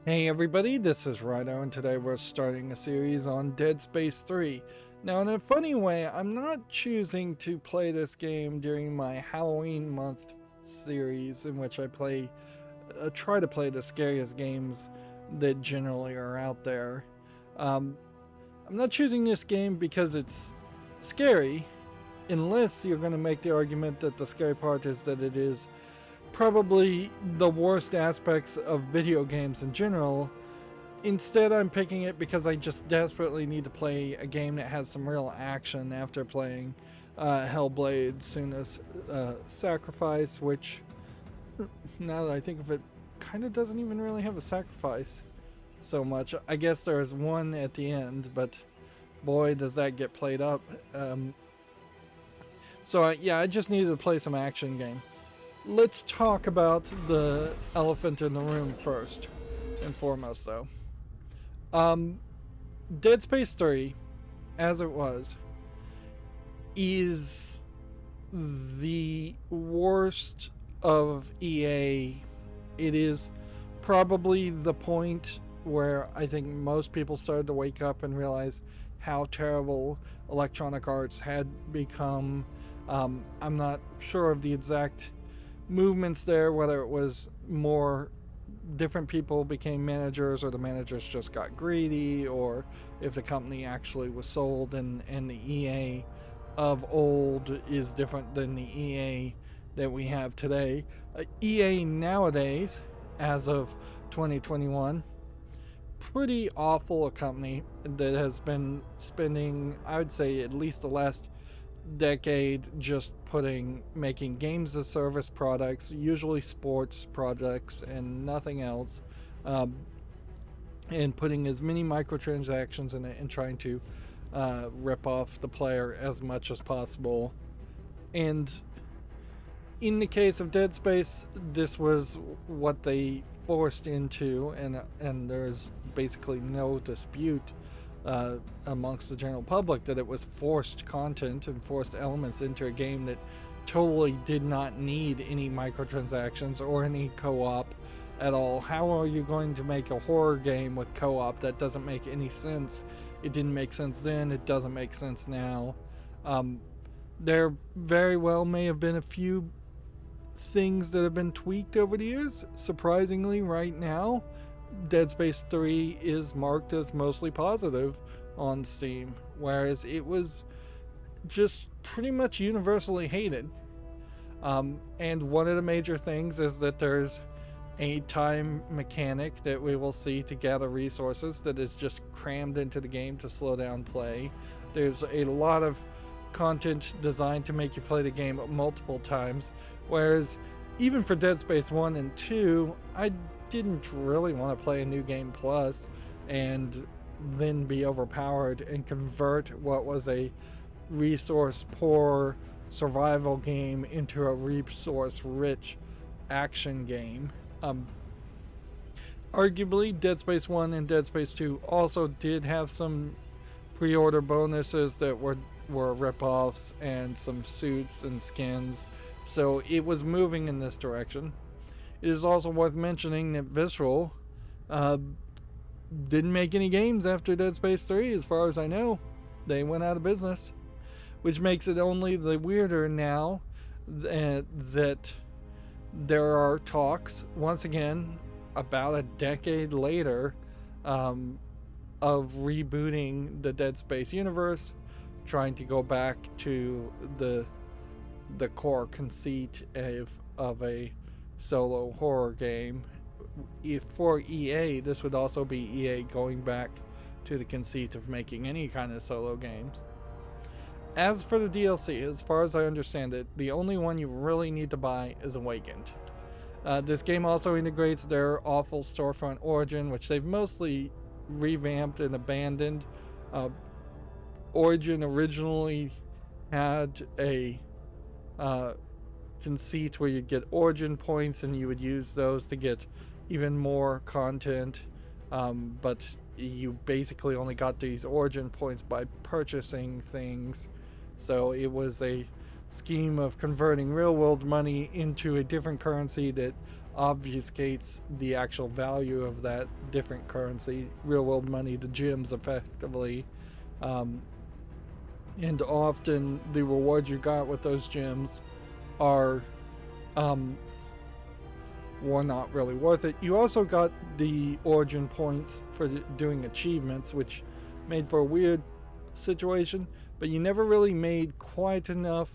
Hey everybody, this is Rydo, and today we're starting a series on Dead Space 3. Now, in a funny way, I'm not choosing to play this game during my Halloween month series, in which I try to play the scariest games that generally are out there. I'm not choosing this game because it's scary, unless you're going to make the argument that the scary part is that it is probably the worst aspects of video games in general. Instead, I'm picking it because I just desperately need to play a game that has some real action after playing Hellblade: Senua's Sacrifice, which, now that I think of it, kind of doesn't even really have a sacrifice so much. I guess there's one at the end, but boy, does that get played up. I just needed to play some action game. Let's talk about the elephant in the room first and foremost, though. Dead Space 3, as it was, is the worst of EA. It is probably the point where I think most people started to wake up and realize how terrible Electronic Arts had become. I'm not sure of the exact movements there, whether it was more different people became managers or the managers just got greedy, or if the company actually was sold and the EA of old is different than the EA that we have today. EA nowadays, as of 2021, pretty awful a company that has been spending, I would say, at least the last decade just making games as service products, usually sports products and nothing else, and putting as many microtransactions in it and trying to rip off the player as much as possible. And in the case of Dead Space, this was what they forced into, and there's basically no dispute amongst the general public that it was forced content and forced elements into a game that totally did not need any microtransactions or any co-op at all. How are you going to make a horror game with co-op? That doesn't make any sense. It didn't make sense then, it doesn't make sense now. There very well may have been a few things that have been tweaked over the years. Surprisingly, right now, Dead Space 3 is marked as mostly positive on Steam, whereas it was just pretty much universally hated. And one of the major things is that there's a time mechanic that we will see to gather resources that is just crammed into the game to slow down play. There's a lot of content designed to make you play the game multiple times, whereas even for Dead Space 1 and 2, I didn't really want to play a new game plus and then be overpowered and convert what was a resource poor survival game into a resource rich action game. Arguably, Dead Space 1 and Dead Space 2 also did have some pre-order bonuses that were rip-offs and some suits and skins, so it was moving in this direction. It is also worth mentioning that Visceral didn't make any games after Dead Space 3, as far as I know. They went out of business, which makes it only the weirder now that there are talks, once again, about a decade later, of rebooting the Dead Space universe, trying to go back to the core conceit of a solo horror game. If for EA, this would also be EA going back to the conceit of making any kind of solo games. As for the DLC, as far as I understand it, the only one you really need to buy is Awakened. This game also integrates their awful storefront Origin, which they've mostly revamped and abandoned. Origin originally had a conceit where you'd get Origin points and you would use those to get even more content, but you basically only got these Origin points by purchasing things. So it was a scheme of converting real world money into a different currency that obfuscates the actual value of that different currency, real world money, the gems effectively. And often the rewards you got with those gems are were not really worth it. You also got the origin points for doing achievements, which made for a weird situation, but you never really made quite enough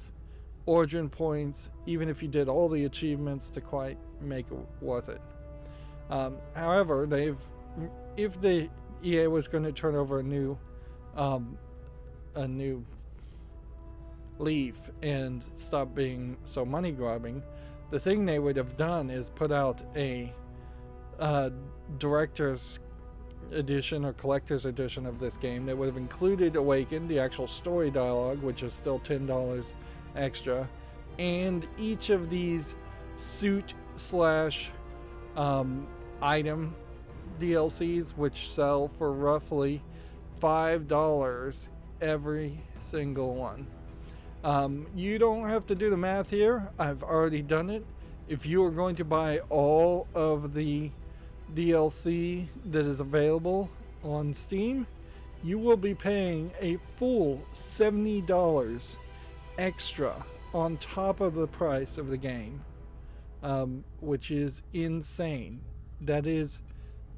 origin points, even if you did all the achievements, to quite make it worth it. However, if the EA was going to turn over a new leaf and stop being so money grabbing, the thing they would have done is put out a director's edition or collector's edition of this game that would have included Awakened, the actual story dialogue, which is still $10 extra, and each of these suit slash item DLCs, which sell for roughly $5 every single one. You don't have to do the math here. I've already done it. If you are going to buy all of the DLC that is available on Steam, you will be paying a full $70 extra on top of the price of the game, which is insane. That is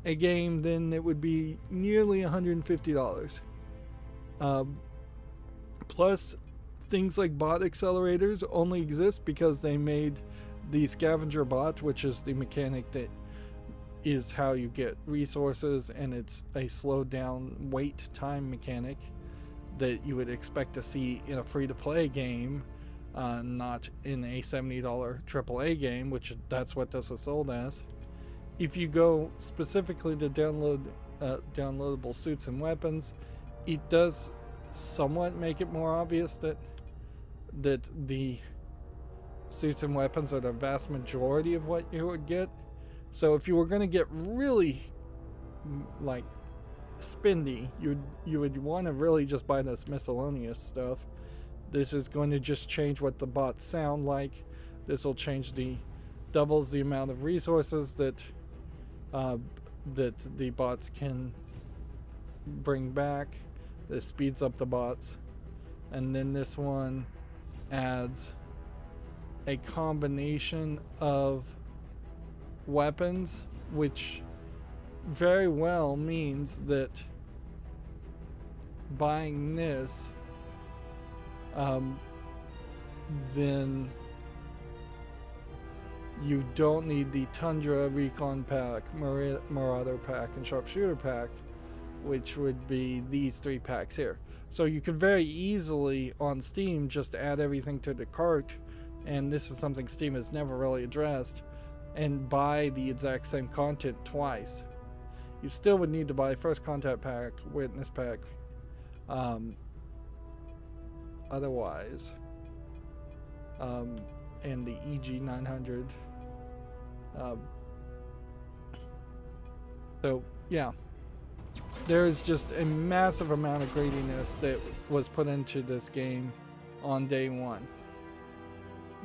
a game then that would be nearly $150. Plus, things like bot accelerators only exist because they made the scavenger bot, which is the mechanic that is how you get resources, and it's a slowed down wait time mechanic that you would expect to see in a free-to-play game, not in a $70 AAA game, which that's what this was sold as. If you go specifically to downloadable suits and weapons, it does somewhat make it more obvious that the suits and weapons are the vast majority of what you would get. So if you were going to get really like spendy, you would want to really just buy this miscellaneous stuff. This is going to just change what the bots sound like. This will change doubles the amount of resources that the bots can bring back. This speeds up the bots. And then this one adds a combination of weapons, which very well means that buying this then you don't need the Tundra Recon Pack, Marauder Pack, and Sharpshooter Pack, which would be these 3 packs here. So you could very easily on Steam just add everything to the cart, and this is something Steam has never really addressed, and buy the exact same content twice. You still would need to buy First Contact Pack, Witness Pack, otherwise, and the EG900. So yeah, there's just a massive amount of greediness that was put into this game on day one.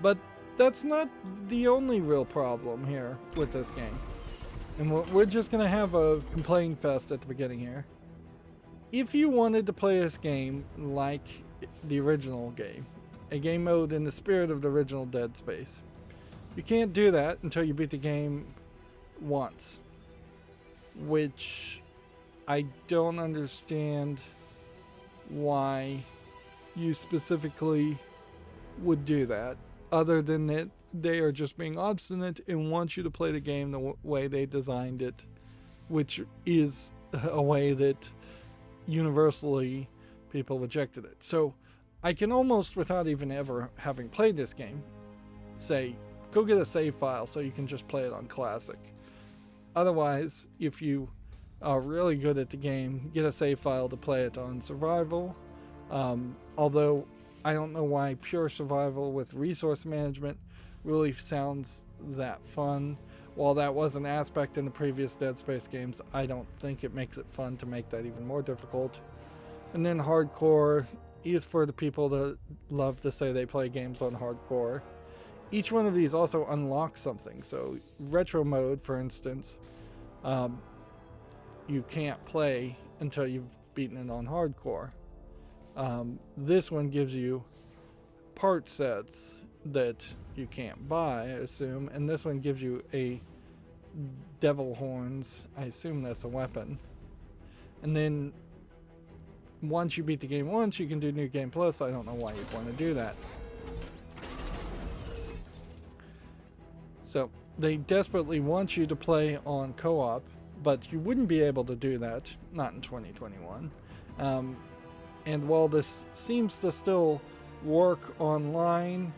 But that's not the only real problem here with this game. And we're just going to have a complaining fest at the beginning here. If you wanted to play this game like the original game, a game mode in the spirit of the original Dead Space, you can't do that until you beat the game once. Which I don't understand why you specifically would do that, other than that they are just being obstinate and want you to play the game the way they designed it, which is a way that universally people rejected it. So I can almost, without even ever having played this game, say, go get a save file so you can just play it on Classic. Otherwise, if you are really good at the game, get a save file to play it on Survival. Although I don't know why pure Survival with resource management really sounds that fun. While that was an aspect in the previous Dead Space games, I don't think it makes it fun to make that even more difficult. And then Hardcore is for the people that love to say they play games on Hardcore. each one of these also unlocks something. So retro mode, for instance, you can't play until you've beaten it on hardcore. This one gives you part sets that you can't buy, I assume, and this one gives you a devil horns. I assume that's a weapon. And then once you beat the game once, you can do New Game Plus. I don't know why you'd want to do that. So they desperately want you to play on co-op, but you wouldn't be able to do that, not in 2021. And while this seems to still work online,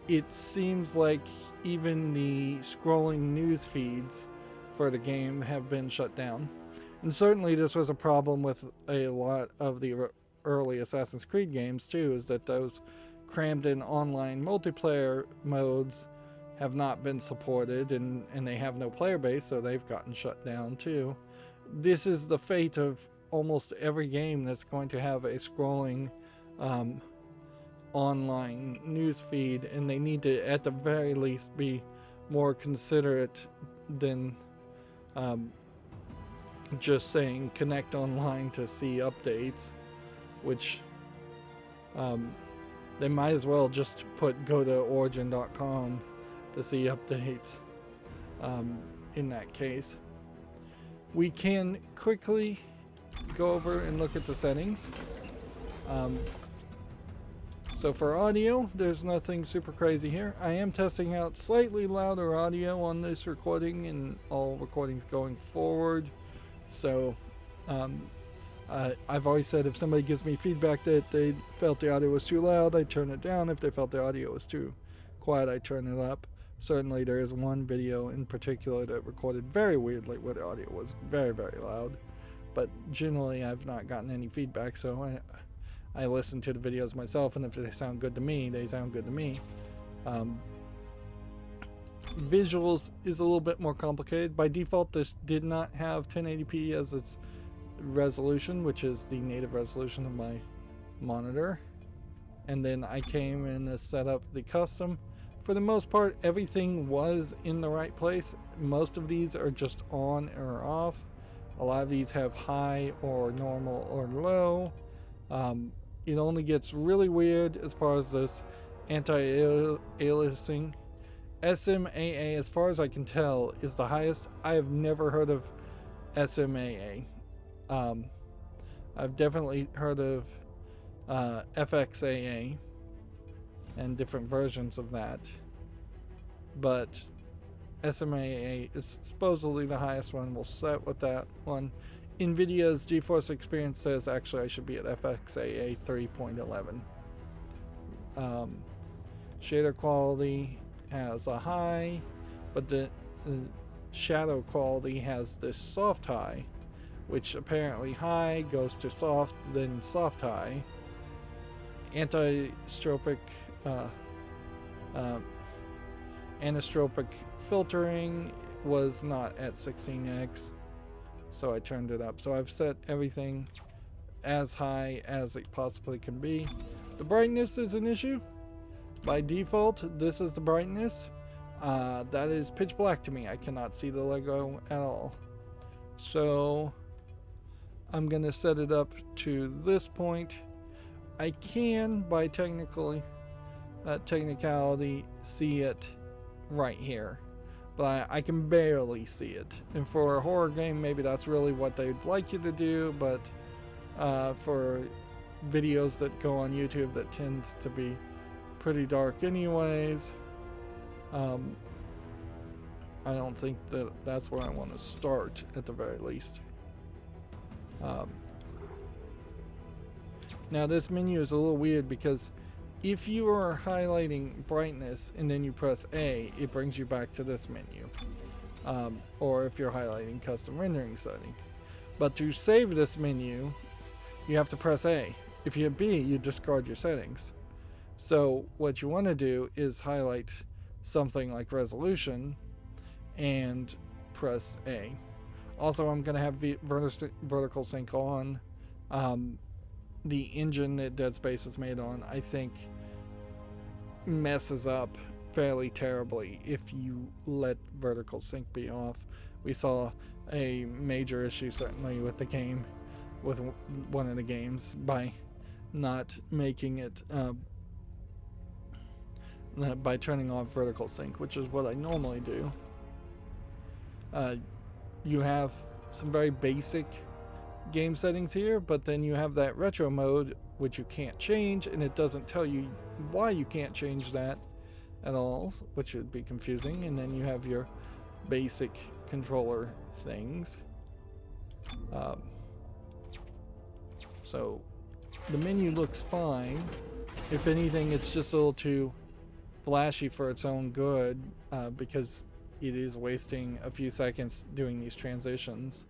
it seems like even the scrolling news feeds for the game have been shut down. And certainly this was a problem with a lot of the early Assassin's Creed games too, is that those crammed in online multiplayer modes have not been supported, and they have no player base, so they've gotten shut down too. This is the fate of almost every game that's going to have a scrolling online news feed, and they need to at the very least be more considerate than just saying connect online to see updates, which they might as well just put go to origin.com to see updates in that case. We can quickly go over and look at the settings. So for audio, there's nothing super crazy here. I am testing out slightly louder audio on this recording and all recordings going forward. So I've always said if somebody gives me feedback that they felt the audio was too loud, I turn it down. If they felt the audio was too quiet, I turn it up. Certainly there is one video in particular that recorded very weirdly where the audio was very, very loud. But generally I've not gotten any feedback, so I listen to the videos myself, and if they sound good to me, they sound good to me. Visuals is a little bit more complicated. By default, this did not have 1080p as its resolution, which is the native resolution of my monitor. And then I came and set up the custom. For the most part, everything was in the right place. Most of these are just on or off. A lot of these have high or normal or low. It only gets really weird as far as this anti-aliasing. SMAA, as far as I can tell, is the highest. I have never heard of SMAA. I've definitely heard of FXAA and different versions of that, but SMAA is supposedly the highest one. We'll set with that one. NVIDIA's GeForce Experience says actually I should be at FXAA 3.11. Shader quality has a high, but the shadow quality has this soft high, which apparently high goes to soft, then soft high. Anisotropic filtering was not at 16x, so I turned it up. So I've set everything as high as it possibly can be. The brightness is an issue. By default, this is the brightness. That is pitch black to me. I cannot see the logo at all. So I'm going to set it up to this point. I can, by technicality, see it right here, but I can barely see it. And for a horror game, maybe that's really what they'd like you to do, but for videos that go on YouTube that tends to be pretty dark anyways, I don't think that that's where I want to start at the very least. Now this menu is a little weird because if you are highlighting brightness and then you press A, it brings you back to this menu. Or if you're highlighting custom rendering setting. But to save this menu, you have to press A. If you hit B, you discard your settings. So what you want to do is highlight something like resolution and press A. Also, I'm going to have vertical sync on. The engine that Dead Space is made on, I think, messes up fairly terribly if you let vertical sync be off. We saw a major issue certainly with the game, with one of the games, by not making it by turning off vertical sync, which is what I normally do. You have some very basic game settings here, but then you have that retro mode which you can't change, and it doesn't tell you why you can't change that at all, which would be confusing. And then you have your basic controller things. So the menu looks fine. If anything, it's just a little too flashy for its own good, because it is wasting a few seconds doing these transitions,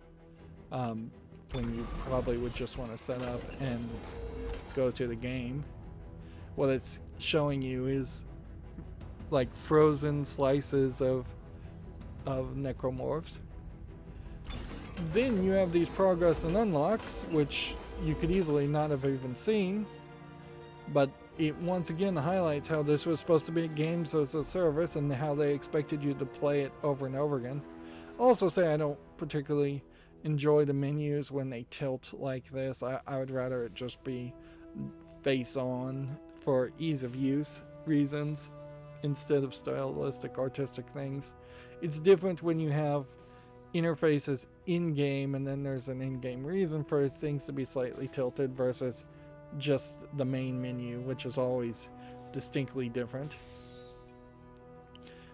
when you probably would just want to set up and go to the game. What it's showing you is like frozen slices of necromorphs. Then you have these progress and unlocks, which you could easily not have even seen, but it once again highlights how this was supposed to be games as a service and how they expected you to play it over and over again. I'll also say I don't particularly enjoy the menus when they tilt like this. I would rather it just be face on for ease of use reasons instead of stylistic artistic things. It's different when you have interfaces in game and then there's an in-game reason for things to be slightly tilted versus just the main menu, which is always distinctly different.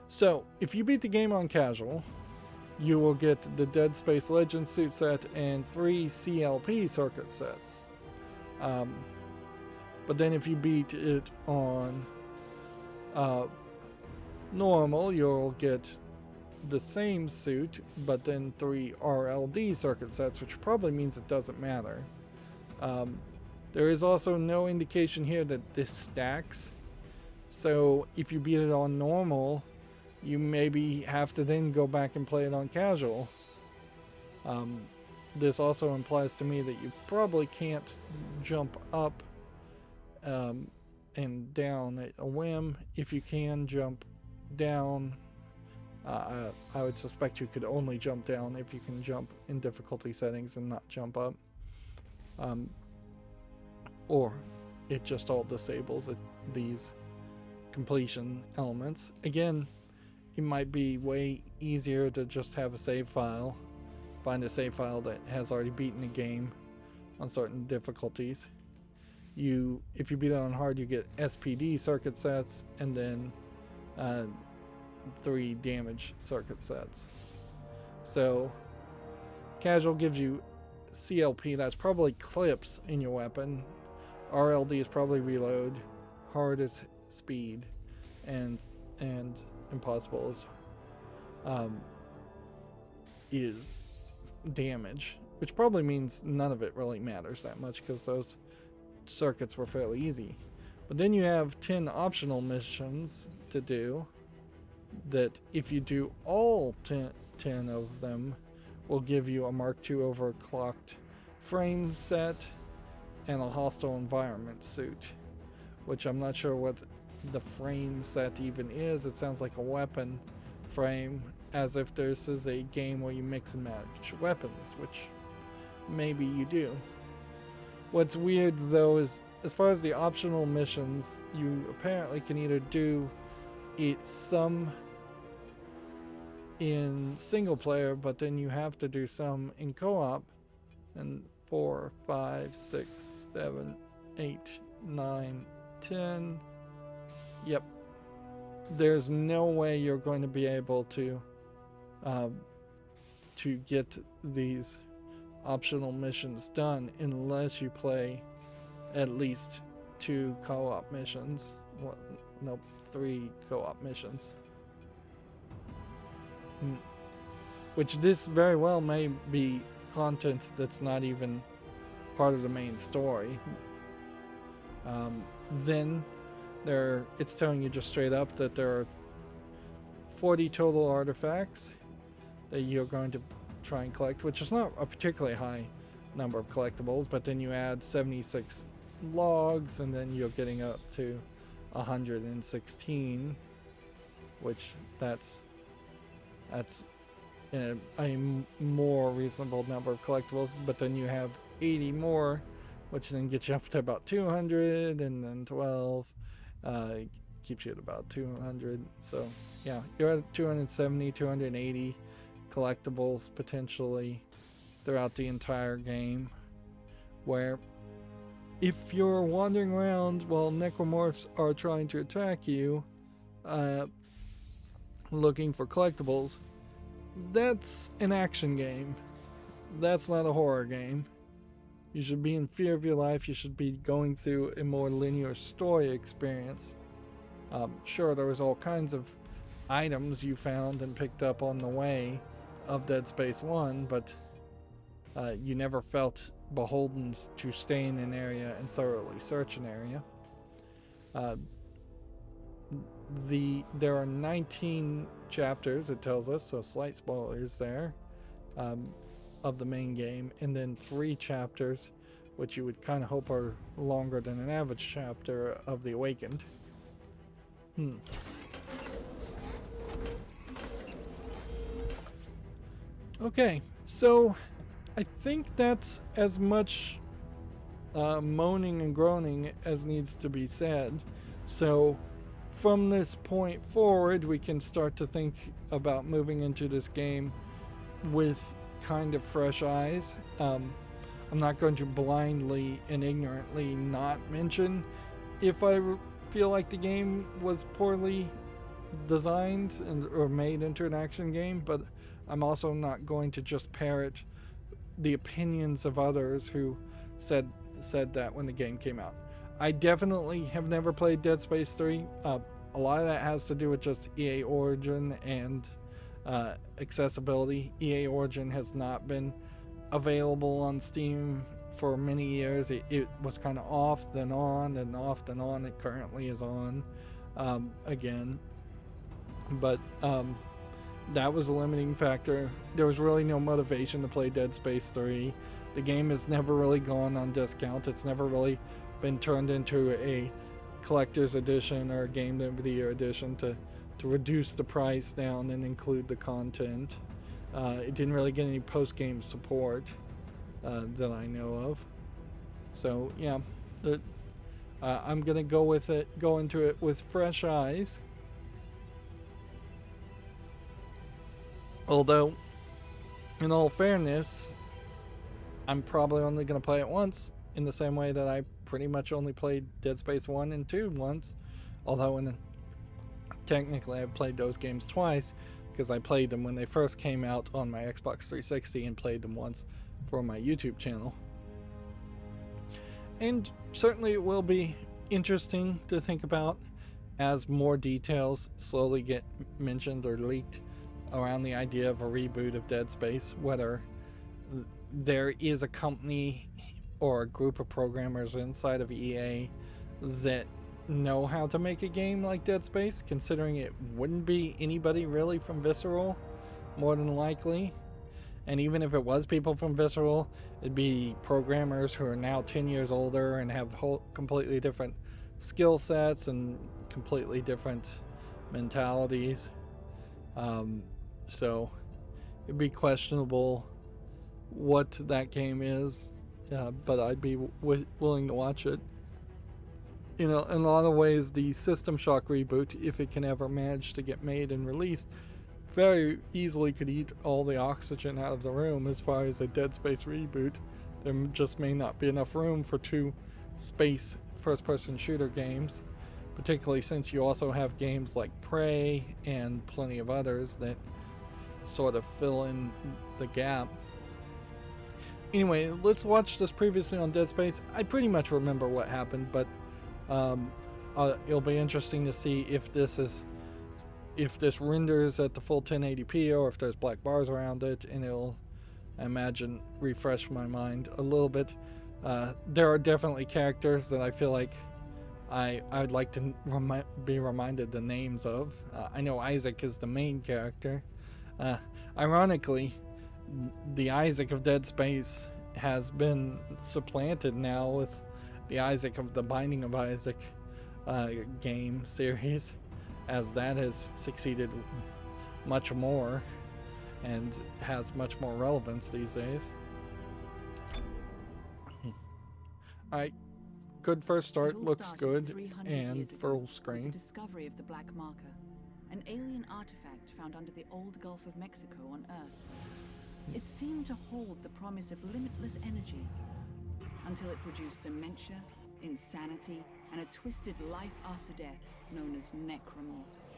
So if you beat the game on casual, you will get the Dead Space Legends suit set and 3 CLP circuit sets. But then if you beat it on normal, you'll get the same suit, but then 3 RLD circuit sets, which probably means it doesn't matter. There is also no indication here that this stacks. So if you beat it on normal, you maybe have to then go back and play it on casual. This also implies to me that you probably can't jump up and down at a whim. If you can jump down, I would suspect you could only jump down if you can jump in difficulty settings and not jump up. Or it just all disables these completion elements. Again, it might be way easier to just have a save file, find a save file that has already beaten the game on certain difficulties. If you beat it on hard, you get SPD circuit sets and then 3 damage circuit sets. So casual gives you CLP, that's probably clips in your weapon. RLD is probably reload. Hard is speed, and impossible is damage, which probably means none of it really matters that much because those circuits were fairly easy. But then you have 10 optional missions to do that, if you do all 10 of them, will give you a Mark II overclocked frame set and a hostile environment suit, which I'm not sure what the frame set even is. It sounds like a weapon frame, as if this is a game where you mix and match weapons, which maybe you do. What's weird though is, as far as the optional missions, you apparently can either do it some in single player, but then you have to do some in co-op, and 4, 5, 6, 7, 8, 9, 10. Yep. There's no way you're going to be able to get these optional missions done unless you play at least 2 co-op missions. Nope, 3 co-op missions. Which this very well may be content that's not even part of the main story. Then it's telling you just straight up that there are 40 total artifacts that you're going to try and collect, which is not a particularly high number of collectibles, but then you add 76 logs and then you're getting up to 116. which that's a more reasonable number of collectibles. But then you have 80 more, which then gets you up to about 200, and then 12 keeps you at about 200. So yeah, you're at 270, 280 collectibles potentially throughout the entire game, where if you're wandering around while necromorphs are trying to attack you, looking for collectibles, that's an action game. That's not a horror game. You should be in fear of your life. You should be going through a more linear story experience. Sure, there was all kinds of items you found and picked up on the way of Dead Space 1, but you never felt beholden to stay in an area and thoroughly search an area. There are 19 chapters, it tells us, so slight spoilers there, of the main game, and then 3 chapters, which you would kind of hope are longer than an average chapter of The Awakened. Okay, so I think that's as much moaning and groaning as needs to be said. So from this point forward, we can start to think about moving into this game with kind of fresh eyes. I'm not going to blindly and ignorantly not mention if I feel like the game was poorly designed or made into an action game, but I'm also not going to just parrot the opinions of others who said that when the game came out. I definitely have never played Dead Space 3. A lot of that has to do with just EA Origin and accessibility. EA Origin has not been available on Steam for many years. It was kind of off then on and off then on. It currently is on again, but that was a limiting factor. There was really no motivation to play Dead Space 3. The game has never really gone on discount. It's never really been turned into a collector's edition or a Game of the Year edition to reduce the price down and include the content. It didn't really get any post-game support that I know of. So yeah, I'm gonna go into it with fresh eyes. Although, in all fairness, I'm probably only going to play it once, in the same way that I pretty much only played Dead Space 1 and 2 once. Although, technically, I've played those games twice, because I played them when they first came out on my Xbox 360 and played them once for my YouTube channel. And certainly it will be interesting to think about as more details slowly get mentioned or leaked around the idea of a reboot of Dead Space, whether there is a company or a group of programmers inside of EA that know how to make a game like Dead Space, considering it wouldn't be anybody really from Visceral, more than likely. And even if it was people from Visceral, it'd be programmers who are now 10 years older and have completely different skill sets and completely different mentalities. So it'd be questionable what that game is, but I'd be willing to watch it. You know, in a lot of ways, the System Shock reboot, if it can ever manage to get made and released, very easily could eat all the oxygen out of the room as far as a Dead Space reboot. There just may not be enough room for 2 space first-person shooter games, particularly since you also have games like Prey and plenty of others that sort of fill in the gap. Anyway, let's watch this previously on Dead Space. I pretty much remember what happened, but it'll be interesting to see if this renders at the full 1080p or if there's black bars around it, and it'll, I imagine, refresh my mind a little bit. There are definitely characters that I feel like I'd like to be reminded the names of. I know Isaac is the main character. Ironically, the Isaac of Dead Space has been supplanted now with the Isaac of the Binding of Isaac game series. as that has succeeded much more and has much more relevance these days. Alright, good first start, looks good, and full screen. The discovery of the Black Marker, an alien artifact found under the old Gulf of Mexico on Earth. It seemed to hold the promise of limitless energy, until it produced dementia, insanity, and a twisted life after death known as Necromorphs.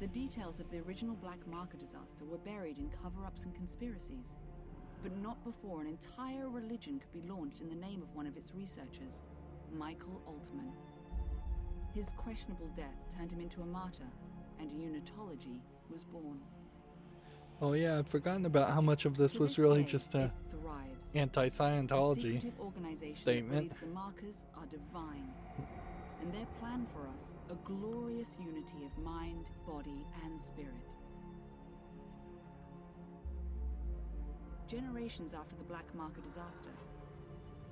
The details of the original Black Marker disaster were buried in cover-ups and conspiracies, but not before an entire religion could be launched in the name of one of its researchers, Michael Altman. His questionable death turned him into a martyr, and unitology was born. Oh yeah, I've forgotten about how much of this was really just a anti-Scientology statement. The markers are divine, and their plan for us a glorious unity of mind, body, and spirit. Generations after the Black Marker disaster,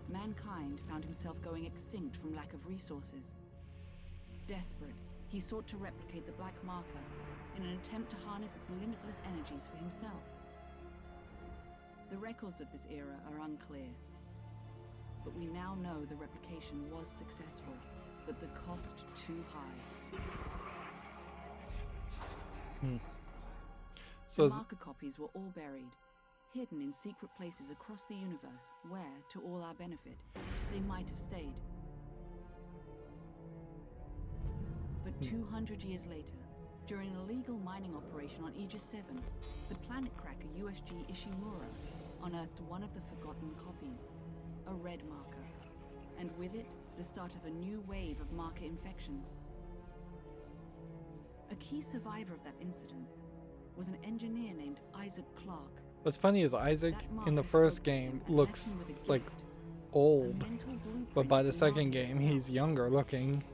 mankind found himself going extinct from lack of resources. Desperate, he sought to replicate the Black Marker in an attempt to harness its limitless energies for himself. The records of this era are unclear, but we now know the replication was successful, but the cost too high. So the marker copies were all buried, hidden in secret places across the universe where, to all our benefit, they might have stayed. But 200 years later, during an illegal mining operation on Aegis 7, the planet cracker USG Ishimura unearthed one of the forgotten copies, a red marker, and with it, the start of a new wave of marker infections. A key survivor of that incident was an engineer named Isaac Clarke. What's funny is Isaac in the first game looks like old, but by the second game he's younger looking.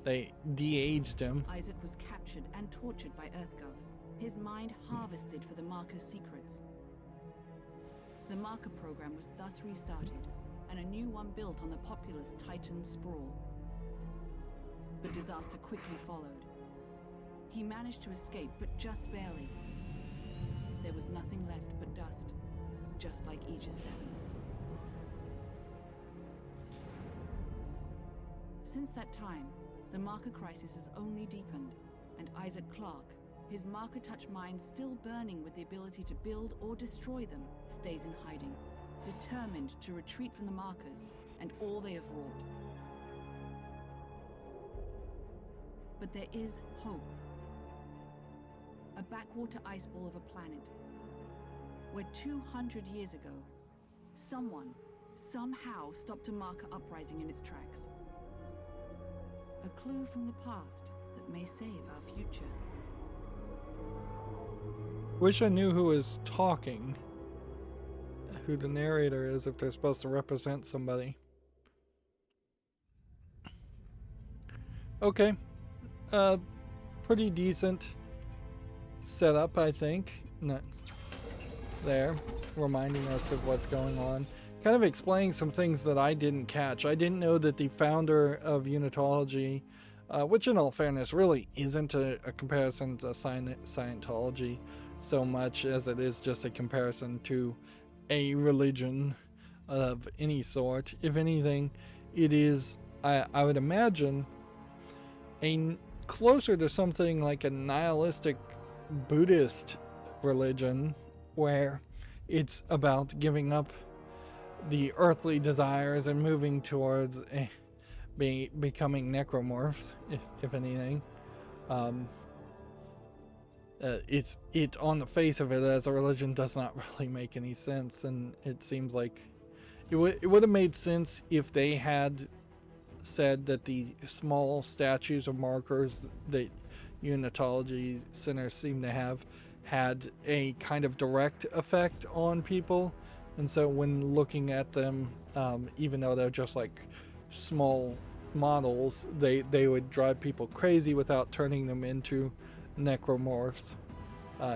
They de-aged him. Isaac was captured and tortured by EarthGov, his mind harvested for the marker's secrets. The marker program was thus restarted, and a new one built on the populous Titan sprawl. But disaster quickly followed. He managed to escape, but just barely. There was nothing left but dust, just like Aegis 7. Since that time, the marker crisis has only deepened, and Isaac Clarke, his marker-touch mind still burning with the ability to build or destroy them, stays in hiding, determined to retreat from the markers and all they have wrought. But there is hope. A backwater ice ball of a planet, where 200 years ago, someone, somehow stopped a marker uprising in its tracks. A clue from the past that may save our future. Wish I knew who was talking, who the narrator is, if they're supposed to represent somebody. Okay, pretty decent setup, I think. Not there, reminding us of what's going on. Kind of explaining some things that I didn't catch. I didn't know that the founder of Unitology, which in all fairness really isn't a comparison to Scientology so much as it is just a comparison to a religion of any sort. If anything, it is, I would imagine, closer to something like a nihilistic Buddhist religion, where it's about giving up the earthly desires and moving towards becoming necromorphs, if anything. It on the face of it as a religion does not really make any sense, and it seems like it would have made sense if they had said that the small statues or markers that Unitology centers seem to have had a kind of direct effect on people. And so when looking at them, even though they're just like small models, they would drive people crazy without turning them into necromorphs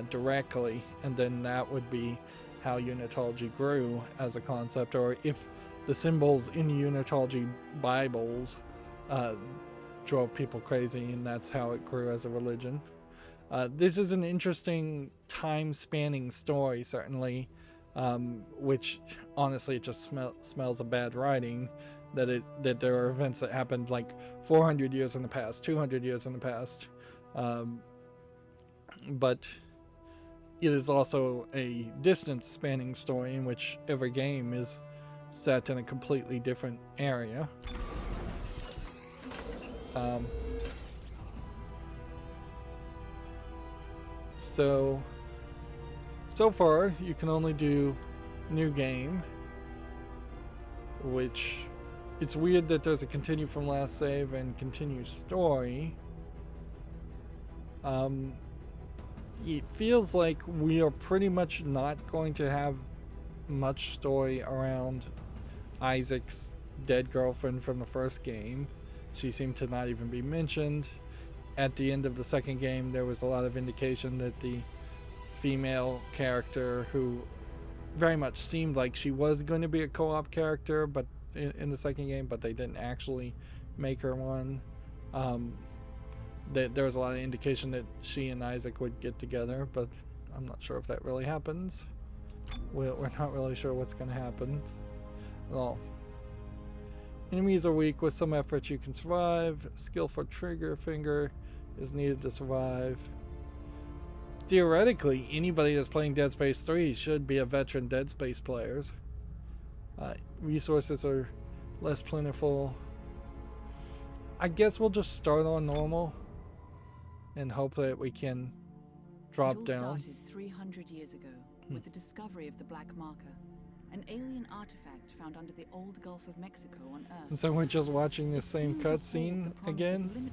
directly. And then that would be how Unitology grew as a concept. Or if the symbols in the Unitology Bibles drove people crazy, and that's how it grew as a religion. This is an interesting time-spanning story, certainly, which honestly it just smells of bad writing. That there are events that happened like 400 years in the past, 200 years in the past, but it is also a distance-spanning story in which every game is set in a completely different area. So far you can only do new game, which it's weird that there's a continue from last save and continue story. It feels like we are pretty much not going to have much story around Isaac's dead girlfriend from the first game. She seemed to not even be mentioned. At the end of the second game, there was a lot of indication that the female character, who very much seemed like she was going to be a co-op character, but in the second game, but they didn't actually make her one. There was a lot of indication that she and Isaac would get together, but I'm not sure if that really happens. We're not really sure what's going to happen at all. Enemies are weak. With some effort you can survive. Skillful trigger finger is needed to survive. Theoretically, anybody that's playing Dead Space 3 should be a veteran Dead Space players. Resources are less plentiful. I guess we'll just start on normal and hope that we can drop down. It all started 300 years ago with the discovery of the Black Marker, an alien artifact found under the old Gulf of Mexico on Earth. And so we're just watching the same cutscene again,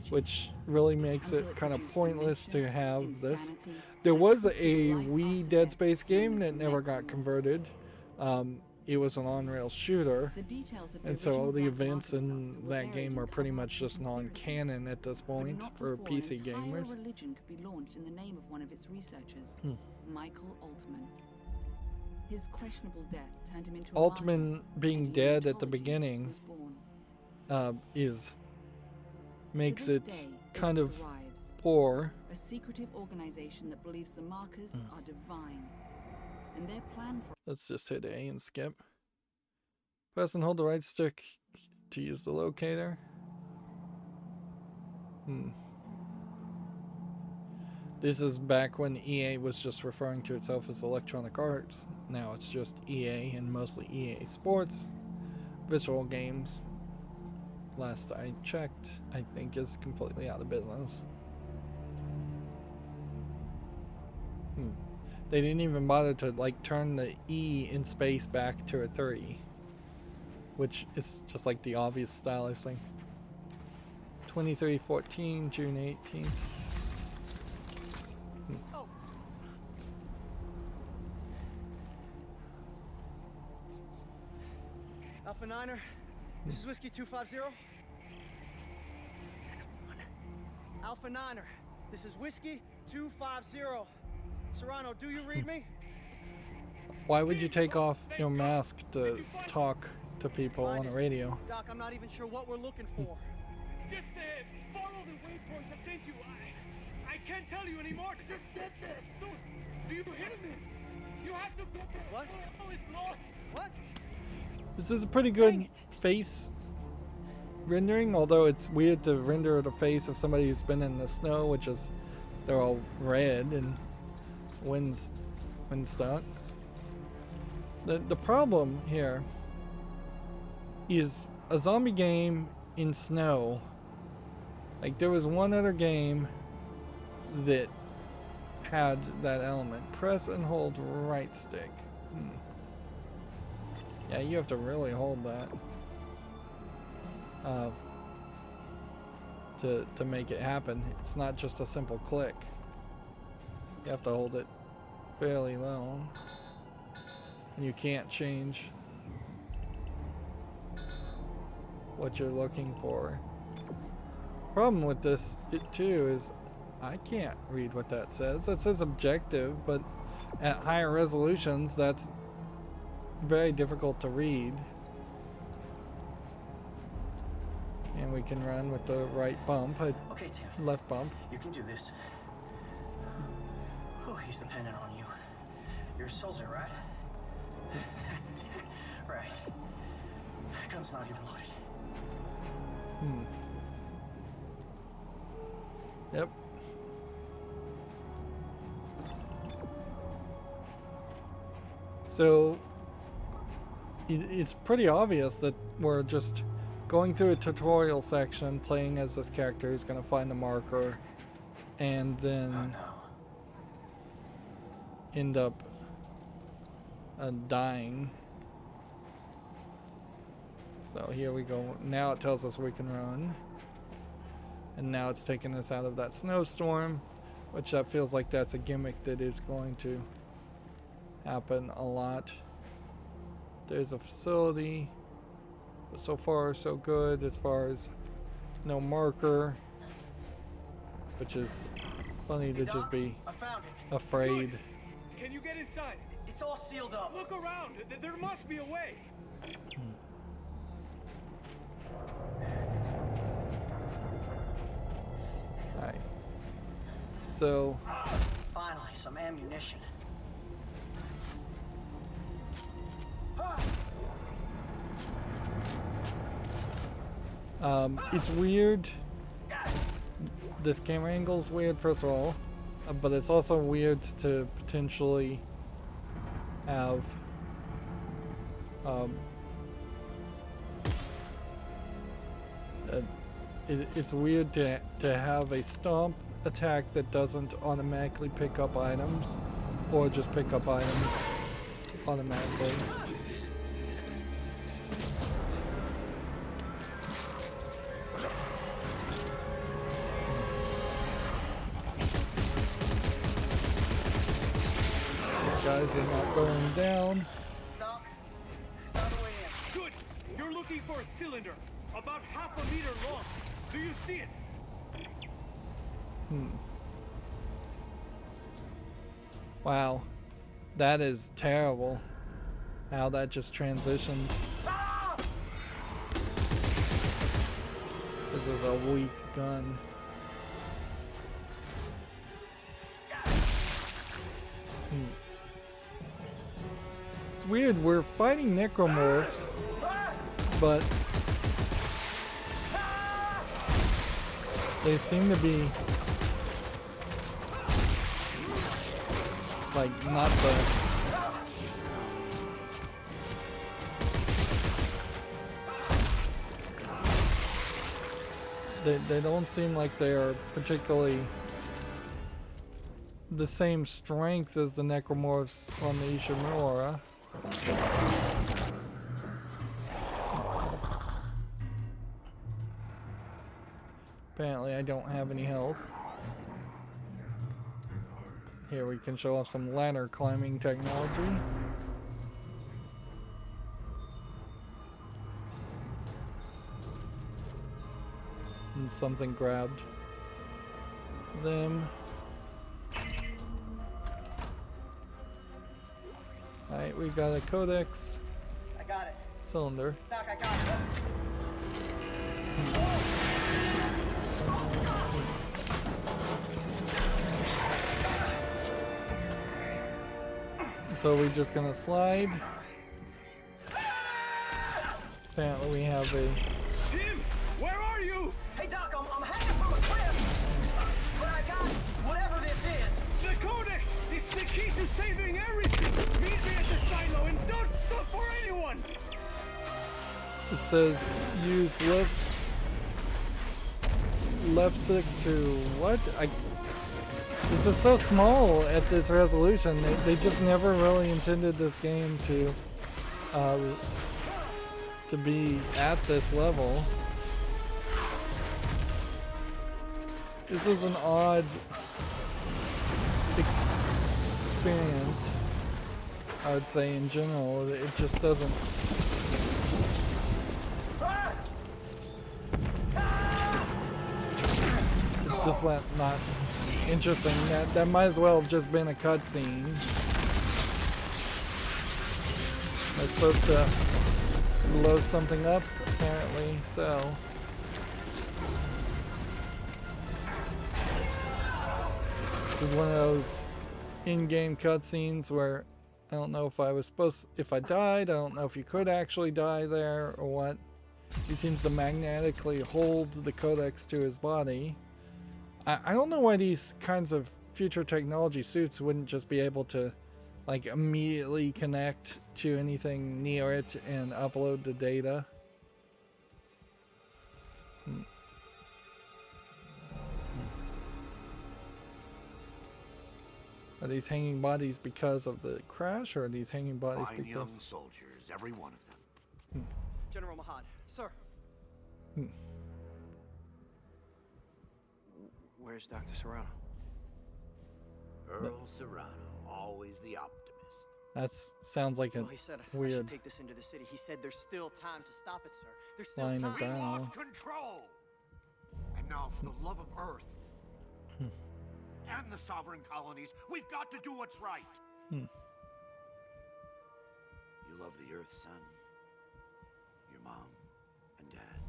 which really makes it kind of pointless to have this. There was a Wii Dead Space game that never got converted. It was an on-rail shooter, and so the events in that game are pretty much just non-canon at this point for PC gamers. Religion could be launched in the name of one of its researchers, Michael Altman. His questionable death turned him into Altman being dead at the beginning makes it kind of poor. A secretive organization that believes the markers are divine. And their plan for Let's just hit A and skip. Press and hold the right stick to use the locator. This is back when EA was just referring to itself as Electronic Arts. Now it's just EA, and mostly EA Sports. Visual Games, last I checked, I think is completely out of business. They didn't even bother to like turn the E in space back to a 3, which is just like the obvious stylus thing. 2314, June 18th. Alpha Niner, this is Whiskey 250. Alpha Niner, this is Whiskey 250. Serrano, do you read me? Why would you take off your mask to talk to people on a radio? Doc, I'm not even sure what we're looking for. Just follow the waypoint I sent you. I can't tell you anymore. Just get there. Dude, do you hear me? You have to get there. What? Oh, it's lost. What? This is a pretty good face rendering, although it's weird to render the face of somebody who's been in the snow, which is, they're all red and winds stuck. The problem here is a zombie game in snow. Like, there was one other game that had that element. Press and hold right stick. Yeah, you have to really hold that to make it happen. It's not just a simple click. You have to hold it fairly long, and you can't change what you're looking for. Problem with this too is I can't read what that says. That says objective, but at higher resolutions that's very difficult to read. And we can run with the right bump, Okay, Tim. left bump. You can do this. Oh, he's dependent on you. You're a soldier, right? Right. Gun's not even loaded. Yep. So it's pretty obvious that we're just going through a tutorial section, playing as this character who's going to find the marker, and then end up dying. So here we go. Now it tells us we can run. And now it's taking us out of that snowstorm, which that feels like that's a gimmick that is going to happen a lot. There's a facility, but so far so good as far as no marker, which is funny to just be I found it. afraid. Good. Can you get inside? It's all sealed up. Look around. There must be a way. Alright. So Finally, some ammunition. it's weird. This camera angle's weird, first of all, but it's also weird to potentially have it's weird to have a stomp attack that doesn't automatically pick up items, or just pick up items automatically. These guys are not going down. Doc, found a way in. Good. You're looking for a cylinder, about half a meter long. Do you see it? Wow, that is terrible. How that just transitioned. This is a weak gun. It's weird, we're fighting Necromorphs, but they seem to be like not they don't seem like they are particularly the same strength as the Necromorphs on the Ishimura. Apparently I don't have any health. Here we can show off some ladder climbing technology. And something grabbed them. Alright, we got a codex I got it. cylinder. Doc, I got it. So we're just gonna slide. Apparently we have a... Tim, where are you? Hey, Doc, I'm hanging from a cliff. But I got whatever this is. The codex! It's the key to saving everything! Meet me at the silo and don't stop for anyone! It says use left stick to what? This is so small at this resolution. They just never really intended this game to be at this level. This is an odd experience, I would say, in general. It just doesn't... It's just not interesting. That might as well have just been a cutscene. I'm supposed to load something up, apparently, so... This is one of those in-game cutscenes where I don't know if if I died, I don't know if you could actually die there or what. He seems to magnetically hold the codex to his body. I don't know why these kinds of future technology suits wouldn't just be able to like immediately connect to anything near it and upload the data. Are these hanging bodies because of the crash, or are these hanging bodies Fine because... young soldiers, every one of them. General Mahad, sir. Where's Dr. Serrano? Earl Serrano, always the optimist. That sounds like a Well, he said I weird should take this into the city. He said there's still time to stop it, sir. There's still line time. of We dialogue. lost control! And now, for the love of Earth and the sovereign colonies, we've got to do what's right. You love the Earth, son. Your mom and dad.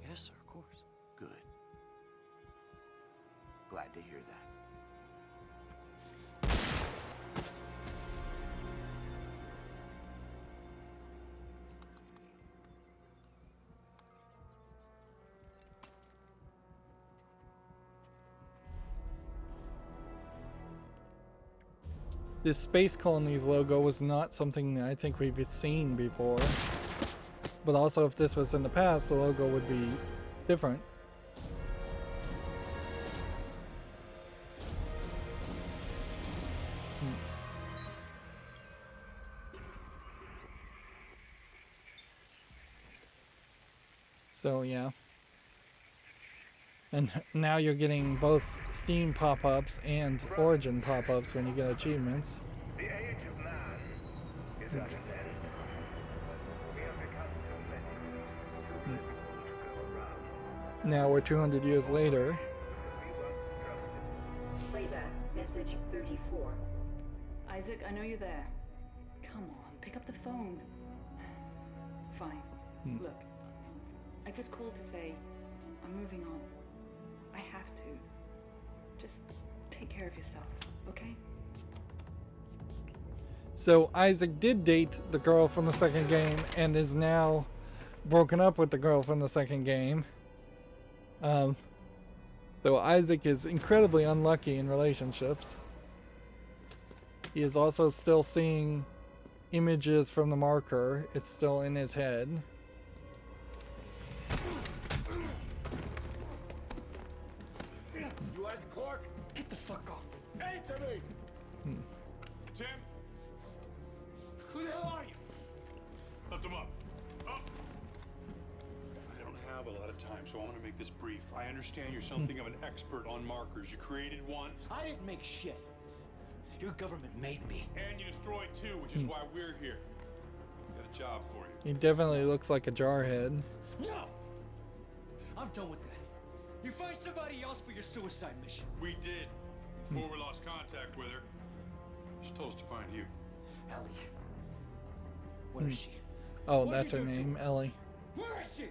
Yes, sir, of course. Good. Glad to hear that. This Space Colonies logo was not something I think we've seen before. But also, if this was in the past, the logo would be different. So, yeah. And now you're getting both Steam pop-ups and Origin pop-ups when you get achievements. The age of man is at its end. We have become too many. To go around. Now we're 200 years later. Playback, message 34. Isaac, I know you're there. Come on, pick up the phone. Fine. Look, I just called to say I'm moving on. I have to. Just take care of yourself, okay? So Isaac did date the girl from the second game and is now broken up with the girl from the second game. So Isaac is incredibly unlucky in relationships. He is also still seeing images from the marker. It's still in his head. You Isaac Clarke? Get the fuck off. Answer me! Tim? Who the hell are you? Lift him up. Up! I don't have a lot of time, so I want to make this brief. I understand you're something of an expert on markers. You created one, I didn't make shit. Your government made me. and you destroyed two, which is why we're here. Got a job for you. He definitely looks like a jarhead. No! I'm done with that. You find somebody else for your suicide mission. We did. Before we lost contact with her. She told us to find you. Ellie. Where is she? Oh, What that's did her you do to name, her? Ellie. Where is she?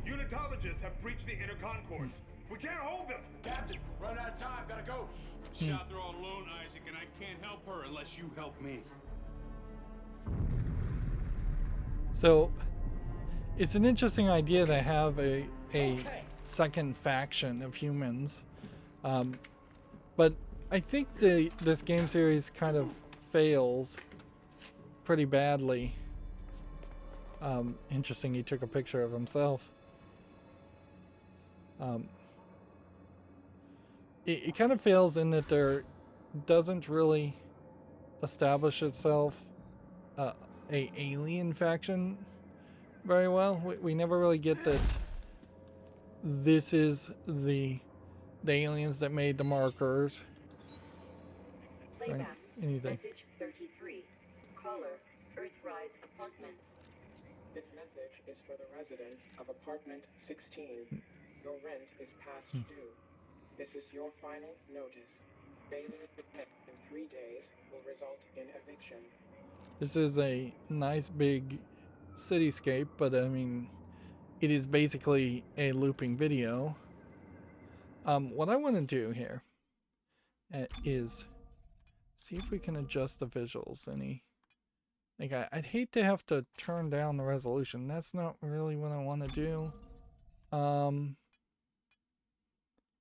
Unitologists have breached the inner concourse. We can't hold them! Captain, run out of time. Gotta go. She's out there all alone, Isaac, and I can't help her unless you help me. So, it's an interesting idea to have a second faction of humans. But I think this game series kind of fails pretty badly. Interesting, he took a picture of himself. It kind of fails in that there doesn't really establish itself a alien faction very well. We never really get that this is the aliens that made the markers. Playback, Anything. message 33. Caller, Earthrise apartment. This message is for the residents of apartment 16. Your rent is past due. This is your final notice. Failing to pay in 3 days will result in eviction. This is a nice big cityscape, but I mean, it is basically a looping video. What I want to do here is see if we can adjust the visuals any. Like I'd hate to have to turn down the resolution. That's not really what I want to do.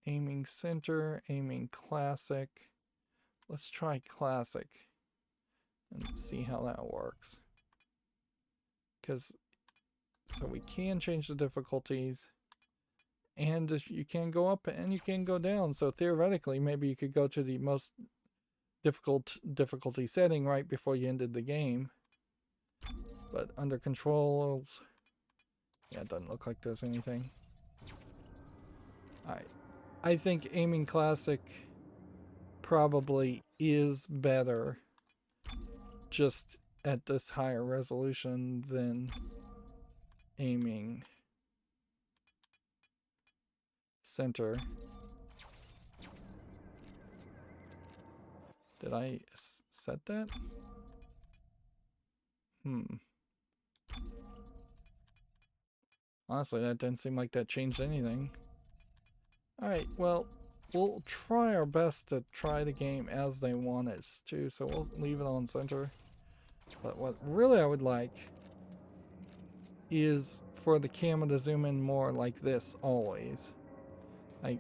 Aiming center, aiming classic. Let's try classic and see how that works. So we can change the difficulties, and you can go up and you can go down. So theoretically, maybe you could go to the most difficult difficulty setting right before you ended the game. But under controls, yeah, it doesn't look like there's anything. Alright. I think aiming classic probably is better just at this higher resolution than aiming center. Did I set that? Honestly, that didn't seem like that changed anything. Alright, well, we'll try our best to try the game as they want us to, so we'll leave it on center. But what really I would like is for the camera to zoom in more like this always. Like,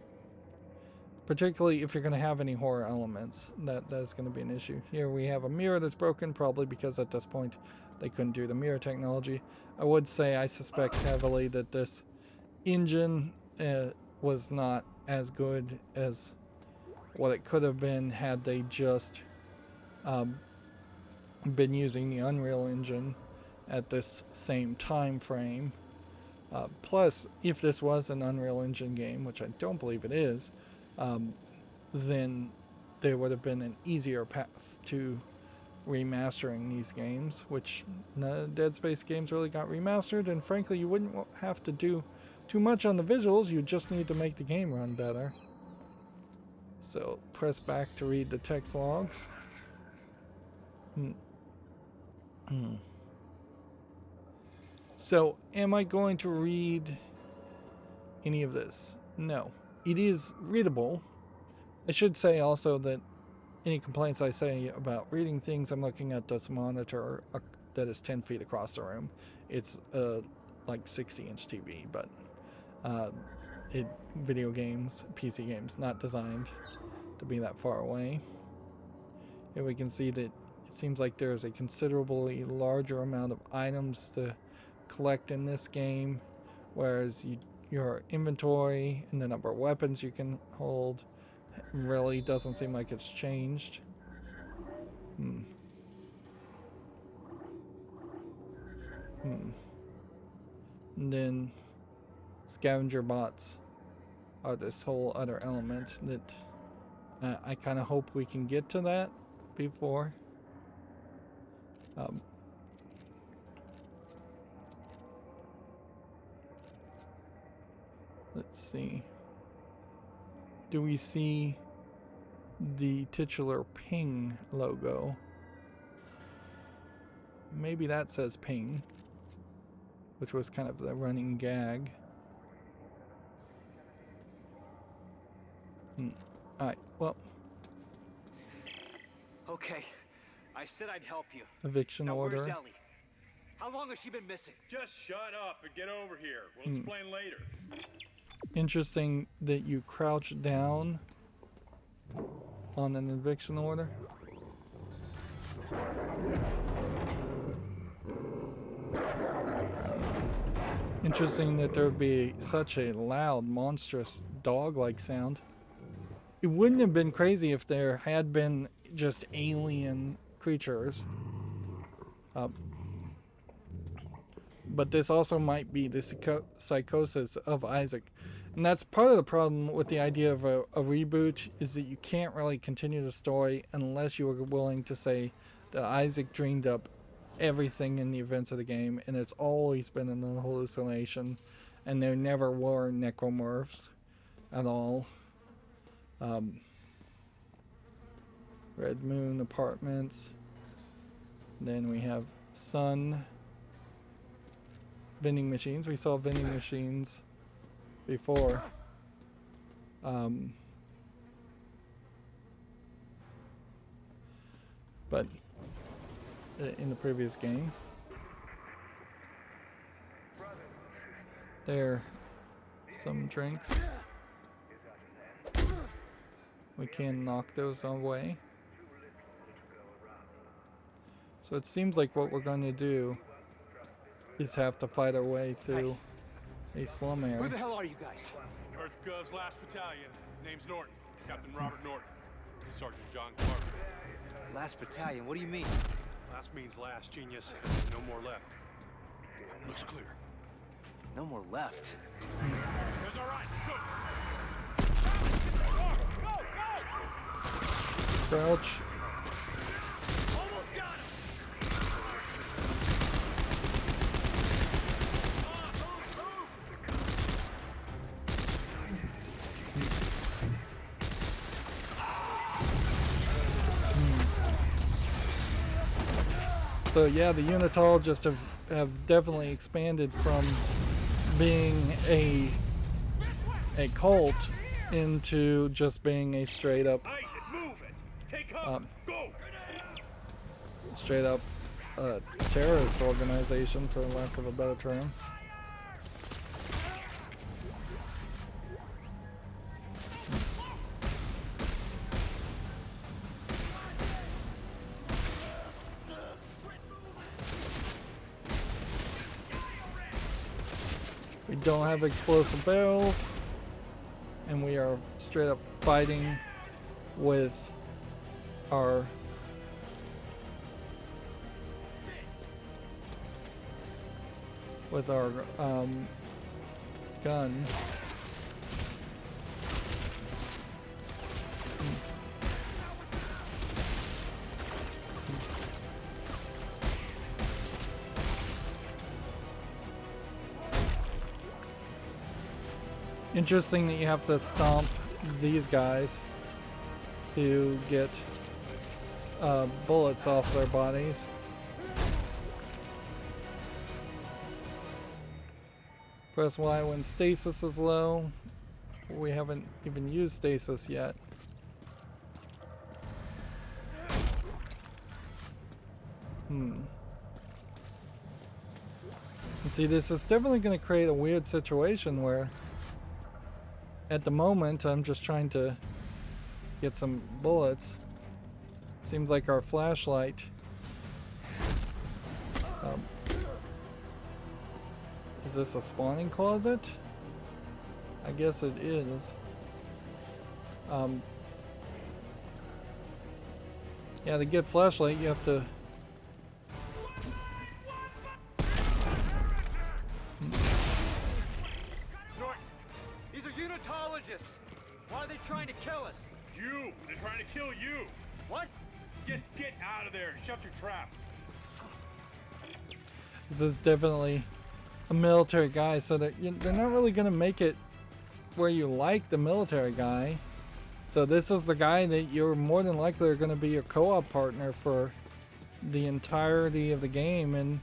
particularly if you're going to have any horror elements, that's going to be an issue. Here we have a mirror that's broken, probably because at this point they couldn't do the mirror technology. I would say I suspect heavily that this engine was not as good as what it could have been had they just been using the Unreal Engine at this same time frame. Plus, if this was an Unreal Engine game, which I don't believe it is, then there would have been an easier path to remastering these games, which none of the Dead Space games really got remastered, and frankly you wouldn't have to do too much on the visuals, you just need to make the game run better. So press back to read the text logs. So am I going to read any of this? No. It is readable. I should say also that any complaints I say about reading things, I'm looking at this monitor that is 10 feet across the room. It's like 60-inch TV, but video games, PC games, not designed to be that far away. Here we can see that it seems like there's a considerably larger amount of items to collect in this game, whereas your inventory and the number of weapons you can hold really doesn't seem like it's changed. And then scavenger bots are this whole other element that I kind of hope we can get to that before. Let's see. Do we see the titular ping logo? Maybe that says ping, which was kind of the running gag. Alright, well. Okay, I said I'd help you. Eviction now, order. Where's Ellie? How long has she been missing? Just shut up and get over here. We'll explain later. Interesting that you crouch down on an eviction order. Interesting that there would be such a loud, monstrous dog-like sound. It wouldn't have been crazy if there had been just alien creatures. But this also might be the psychosis of Isaac. And that's part of the problem with the idea of a reboot, is that you can't really continue the story unless you are willing to say that Isaac dreamed up everything in the events of the game, and it's always been an hallucination, and there never were necromorphs at all. Red Moon Apartments. Then we have Sun. vending machines. We saw vending machines before. But in the previous game. There, some drinks. We can knock those away. So it seems like what we're going to do is have to fight our way through a slum area. Who the hell are you guys? Earth Gov's last battalion. Name's Norton. Captain Robert Norton. Sergeant John Clark. Last battalion, what do you mean? Last means last, genius. No more left. Looks clear. No more left. That's all right. Go! Crouch. Almost got him! So yeah, the unitologists have definitely expanded from being a cult into just being a straight up terrorist organization, for lack of a better term. We don't have explosive barrels, and we are straight up fighting with our gun. Interesting that you have to stomp these guys to get bullets off their bodies. Press Y when stasis is low. We haven't even used stasis yet. And see, this is definitely going to create a weird situation where at the moment I'm just trying to get some bullets. Seems like our flashlight is this a spawning closet? I guess it is. Yeah, to get flashlight you have to These are unitologists! Why are they trying to kill us? You! They're trying to kill you! What? Just get out of there! Shut your trap! This is definitely a military guy, so they're not really going to make it where you like the military guy. So this is the guy that you're more than likely are going to be your co-op partner for the entirety of the game, and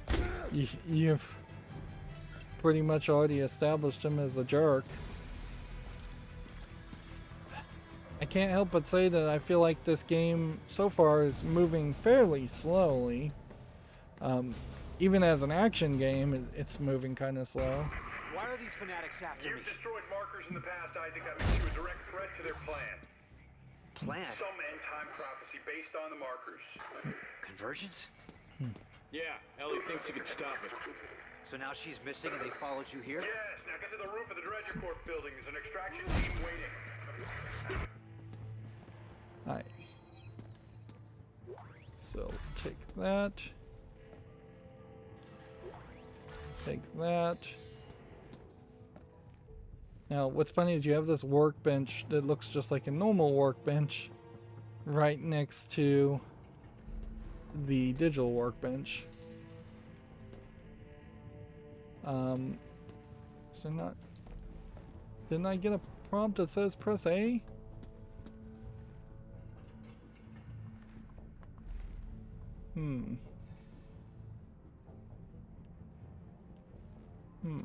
you've pretty much already established him as a jerk. I can't help but say that I feel like this game so far is moving fairly slowly. Even as an action game, it's moving kind of slow. Why are these fanatics after me? You've destroyed markers in the past, Isaac. That makes you a direct threat to their plan. Plan? Some end-time prophecy based on the markers. Convergence? Yeah, Ellie thinks you can stop it. So now she's missing and they followed you here? Yes, now get to the roof of the Dredger Corp building. There's an extraction team waiting. Alright. So, take that. Take that. Now, what's funny is you have this workbench that looks just like a normal workbench right next to the digital workbench. So not... Didn't I get a prompt that says press A? I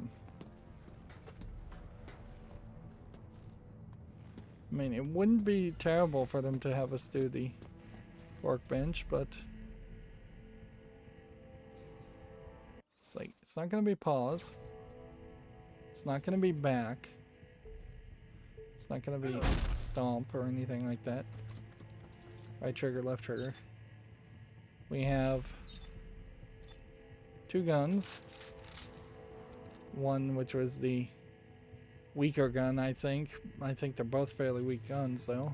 mean, it wouldn't be terrible for them to have us do the workbench, but it's like, it's not going to be pause. It's not going to be back. It's not going to be stomp or anything like that. Right trigger, left trigger. We have 2 guns. One which was the weaker gun, I think. I think they're both fairly weak guns, though.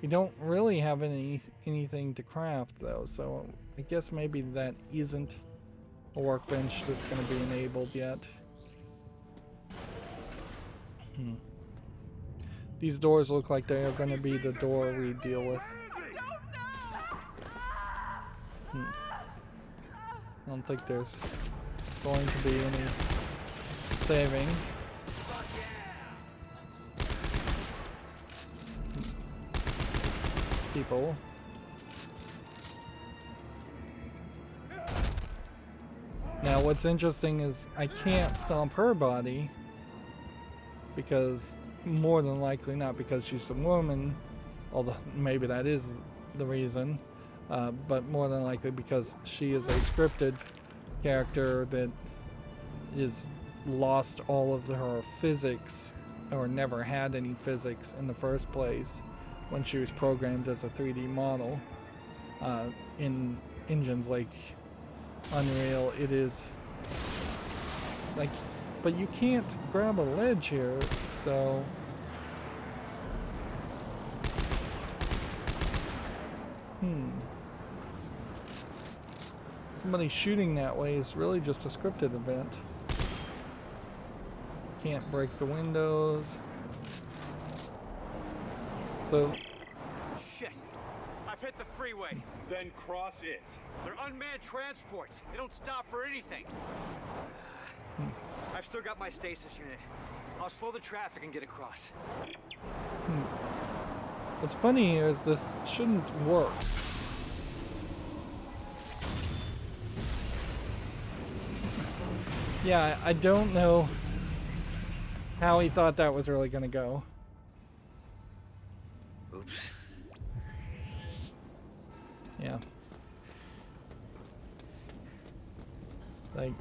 We don't really have anything to craft, though, so I guess maybe that isn't a workbench that's going to be enabled yet. These doors look like they are going to be the door we deal with. I don't think there's going to be any saving. People. Now what's interesting is I can't stomp her body because, more than likely not because she's a woman, although maybe that is the reason, but more than likely because she is a scripted character that is lost all of her physics, or never had any physics in the first place when she was programmed as a 3D model. In engines like Unreal, it is like, but you can't grab a ledge here, so somebody shooting that way is really just a scripted event. Can't break the windows. So Shit! I've hit the freeway. Then cross it. They're unmanned transports. They don't stop for anything. I've still got my stasis unit. I'll slow the traffic and get across. What's funny here is this shouldn't work. Yeah, I don't know how he thought that was really going to go. Oops. Yeah. Like,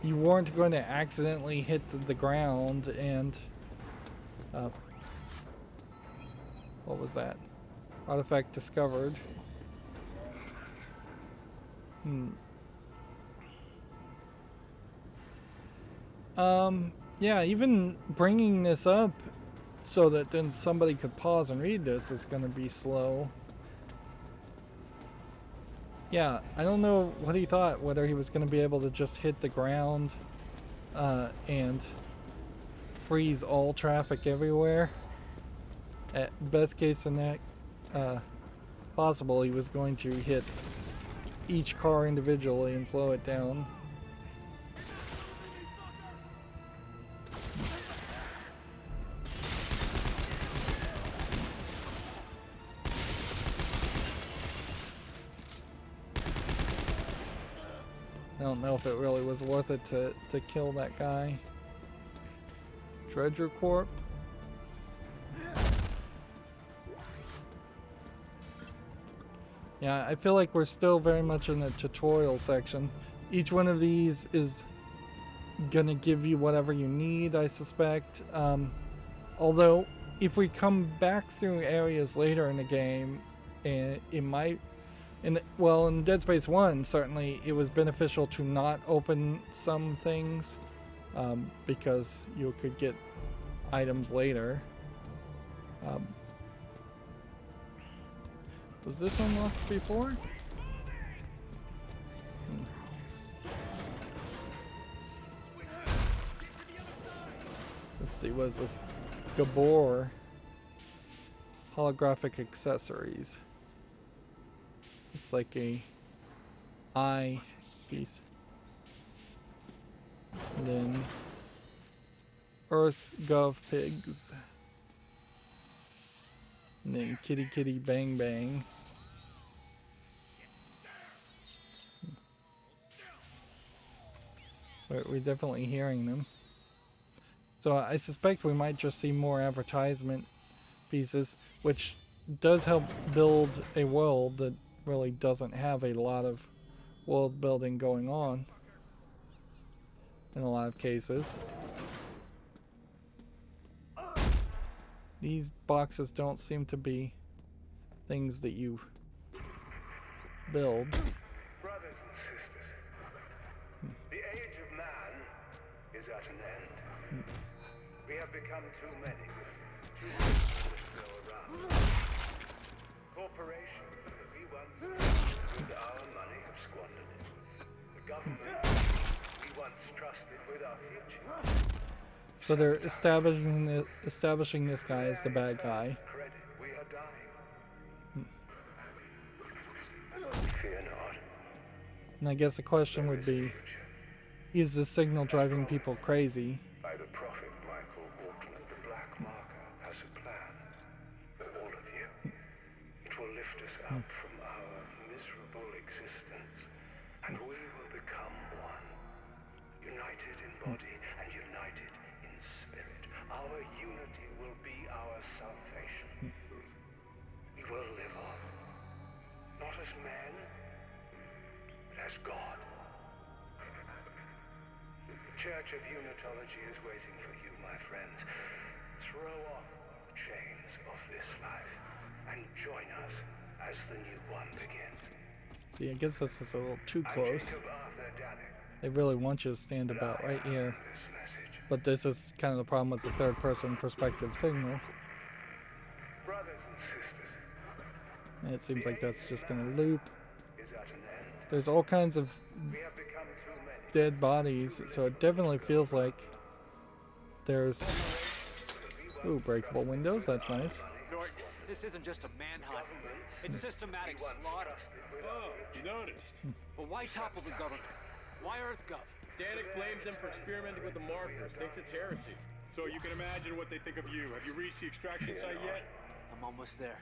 you weren't going to accidentally hit the ground and what was that? Artifact discovered. Yeah, even bringing this up so that then somebody could pause and read this is going to be slow. Yeah, I don't know what he thought, whether he was going to be able to just hit the ground and freeze all traffic everywhere. At best case scenario possible, he was going to hit each car individually and slow it down. I don't know if it really was worth it to kill that guy. Treasure Corp. Yeah, I feel like we're still very much in the tutorial section. Each one of these is gonna give you whatever you need, I suspect. Although, if we come back through areas later in the game, it might... well, in Dead Space 1, certainly, it was beneficial to not open some things, because you could get items later. Was this unlocked before? Let's see, what is this? Gabor. Holographic accessories. It's like a eye piece. And then Earth Gov Pigs. And then Kitty Kitty Bang Bang. We're definitely hearing them. So I suspect we might just see more advertisement pieces, which does help build a world that really doesn't have a lot of world building going on in a lot of cases. These boxes don't seem to be things that you build. Brothers and sisters, the age of man is at an end. We have become too many, too many to go around. Corporations that we once with our money have squandered it. The government we once trusted with our future. So they're establishing this guy as the bad guy. Credit, we are dying. Fear not. And I guess the question would be, is this signal driving people crazy? By the prophet Michael Walkland, the Black Marker has a plan for all of you. It will lift us up from our miserable existence, and we will become one. United in body and united in spirit. Our unity will be our salvation. We will live on, not as men, but as God. The Church of Unitology is waiting for you, my friends. Throw off the chains of this life and join us as the new one begins. See, I guess this is a little too close. They really want you to stand about right here. But this is kind of the problem with the third-person perspective signal. And it seems like that's just going to loop. There's all kinds of dead bodies, so it definitely feels like there's... Ooh, breakable windows, that's nice. Norton, this isn't just a manhunt. It's systematic slaughter. Oh, you noticed. But why topple the government? Why EarthGov? Danik blames them for experimenting with the markers, thinks it's heresy. So you can imagine what they think of you. Have you reached the extraction site yet? I'm almost there.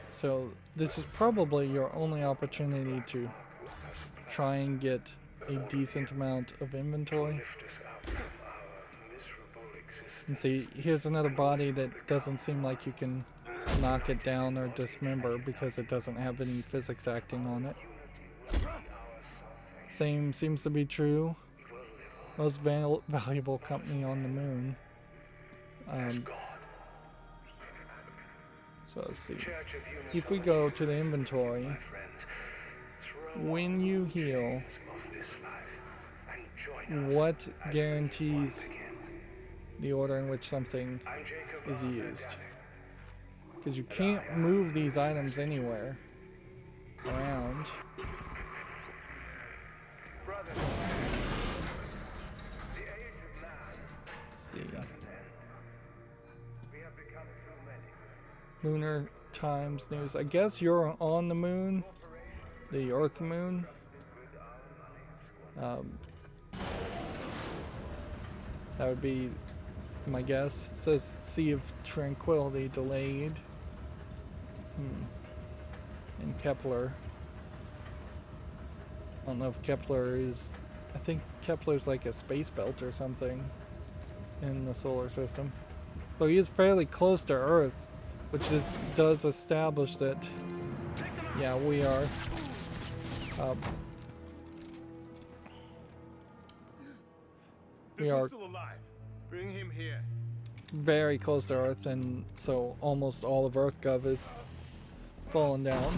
So this is probably your only opportunity to try and get a decent amount of inventory. And see, here's another body that doesn't seem like you can knock it down or dismember because it doesn't have any physics acting on it. Same seems to be true. Most valuable company on the moon. So let's see. If we go to the inventory, when you heal, what guarantees the order in which something is used? Because you can't move these items anywhere around. Let's see. Lunar Times News. I guess you're on the moon, the Earth moon. That would be my guess. It says Sea of Tranquility delayed. And Kepler. I don't know if Kepler is... I think Kepler's like a space belt or something in the solar system. So he is fairly close to Earth, which does establish that, yeah, we are Still alive. Bring him here. very close to Earth, and so almost all of EarthGov is fallen down.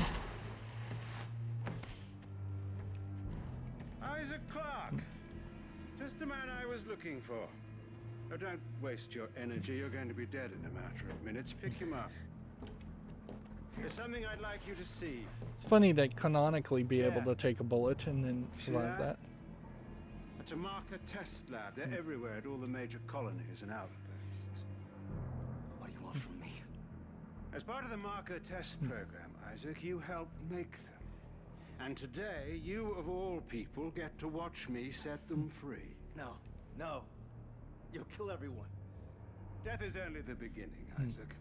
Isaac Clarke, just the man I was looking for. Now don't waste your energy. You're going to be dead in a matter of minutes. Pick him up. There's something I'd like you to see. It's funny that canonically be able to take a bullet and then survive that. It's a marker test lab. They're everywhere at all the major colonies and outposts. What do you want from me? As part of the marker test program, Isaac, you helped make them. And today, you of all people get to watch me set them free. No. You'll kill everyone. Death is only the beginning, Isaac.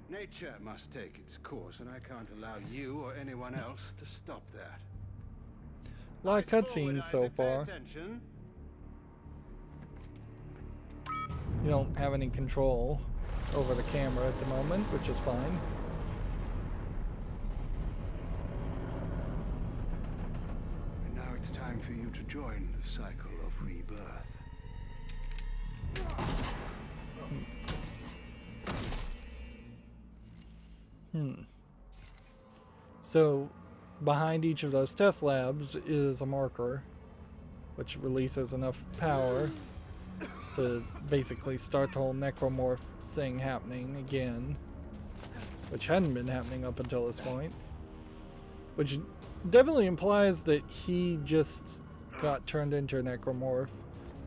Nature must take its course, and I can't allow you or anyone else to stop that. A lot of cutscenes so far. You don't have any control over the camera at the moment, which is fine. And now it's time for you to join the cycle of rebirth. So, behind each of those test labs is a marker, which releases enough power to basically start the whole Necromorph thing happening again, which hadn't been happening up until this point. Which definitely implies that he just got turned into a Necromorph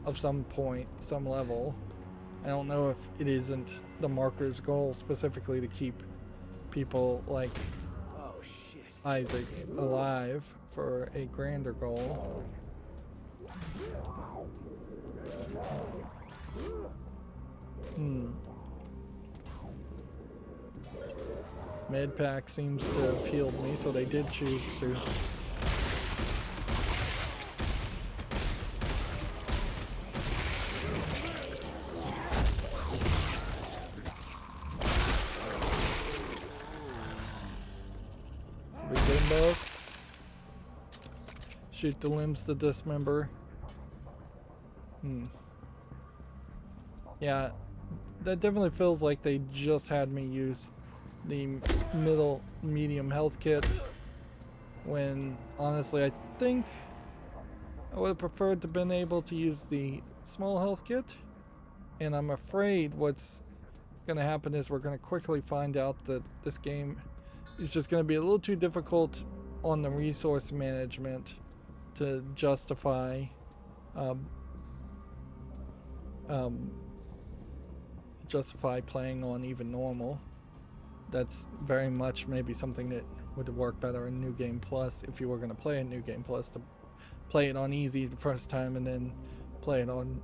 of some point, some level. I don't know if it isn't the marker's goal specifically to keep people like Isaac alive for a grander goal. Medpack seems to have healed me, so they did choose to. We get them both. Shoot the limbs to dismember. Yeah, that definitely feels like they just had me use the medium health kit, when honestly I think I would have preferred to been able to use the small health kit. And I'm afraid what's going to happen is we're going to quickly find out that this game is just going to be a little too difficult on the resource management to justify playing on even normal. That's very much maybe something that would work better in New Game Plus if you were going to play a New Game Plus, to play it on easy the first time and then play it on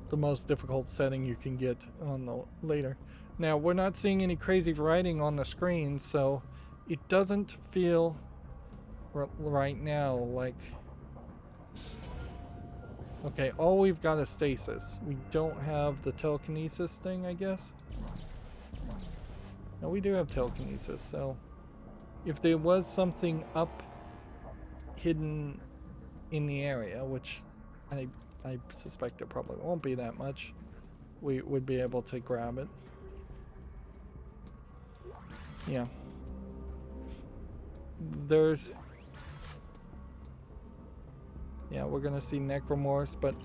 the most difficult setting you can get on the later. Now, we're not seeing any crazy writing on the screen, so it doesn't feel right now like... Okay, all we've got is stasis. We don't have the telekinesis thing, I guess. No, we do have telekinesis, so if there was something up hidden in the area, which I suspect there probably won't be that much, we would be able to grab it. Yeah. Yeah, we're gonna see Necromorphs, but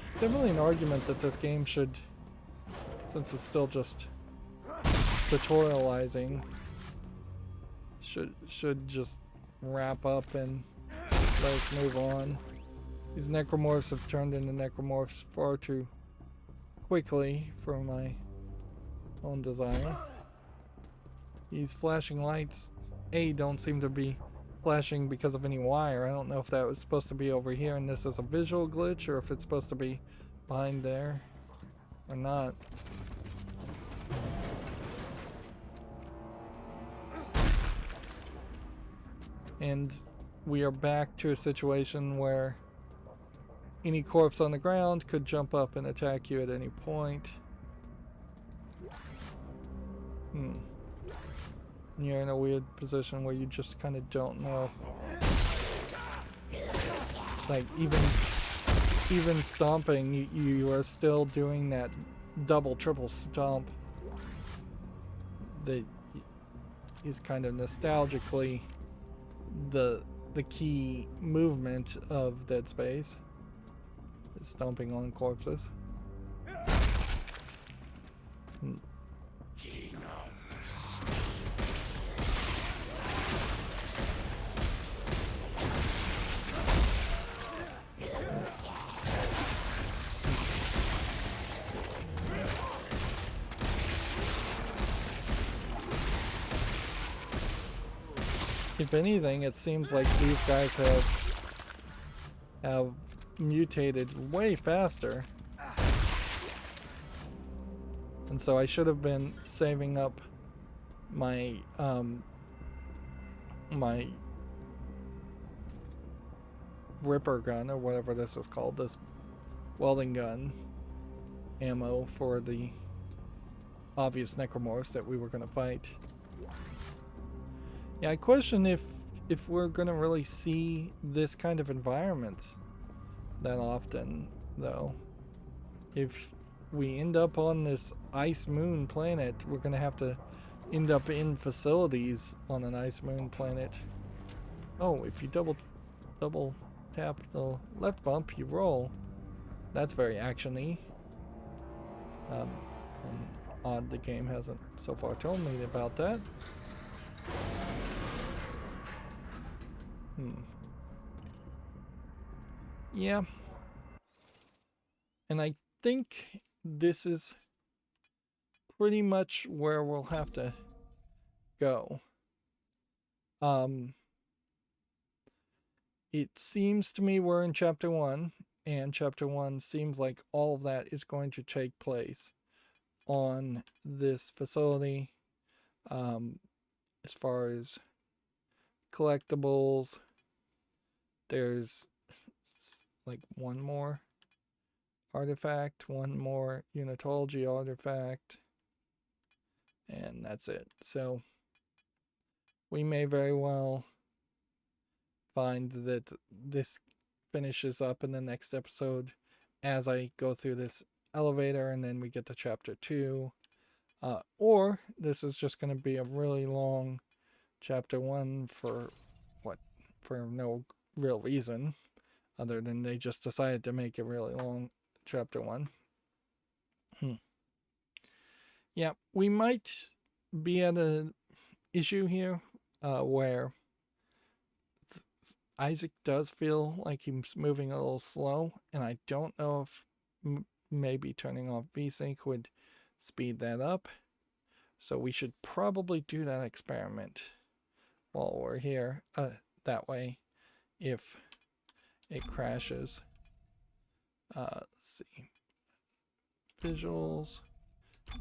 it's definitely an argument that this game should, since it's still just tutorializing, should just wrap up and let us move on. These Necromorphs have turned into Necromorphs far too quickly for my own desire. These flashing lights, don't seem to be flashing because of any wire. I don't know if that was supposed to be over here and this is a visual glitch, or if it's supposed to be behind there or not. And we are back to a situation where any corpse on the ground could jump up and attack you at any point. You're in a weird position where you just kind of don't know. Like, even stomping, you are still doing that double, triple stomp that is kind of nostalgically the key movement of Dead Space, is stomping on corpses. If anything, it seems like these guys have mutated way faster. And so I should have been saving up my my Ripper gun, or whatever this is called, this welding gun ammo for the obvious Necromorphs that we were going to fight. Yeah, I question if we're going to really see this kind of environment that often, though. If we end up on this ice moon planet, we're going to have to end up in facilities on an ice moon planet. Oh, if you double tap the left bump, you roll. That's very action-y. And odd the game hasn't so far told me about that. Yeah. And I think this is pretty much where we'll have to go. It seems to me we're in Chapter 1, and Chapter 1 seems like all of that is going to take place on this facility. As far as collectibles, there's like one more artifact, one more unitology artifact, and that's it. So we may very well find that this finishes up in the next episode as I go through this elevator, and then we get to Chapter 2. Or this is just going to be a really long Chapter 1 for no real reason, other than they just decided to make a really long Chapter 1. Yeah, we might be at an issue here where Isaac does feel like he's moving a little slow, and I don't know if maybe turning off VSync would speed that up. So we should probably do that experiment while we're here. That way, if it crashes. Let's see. Visuals,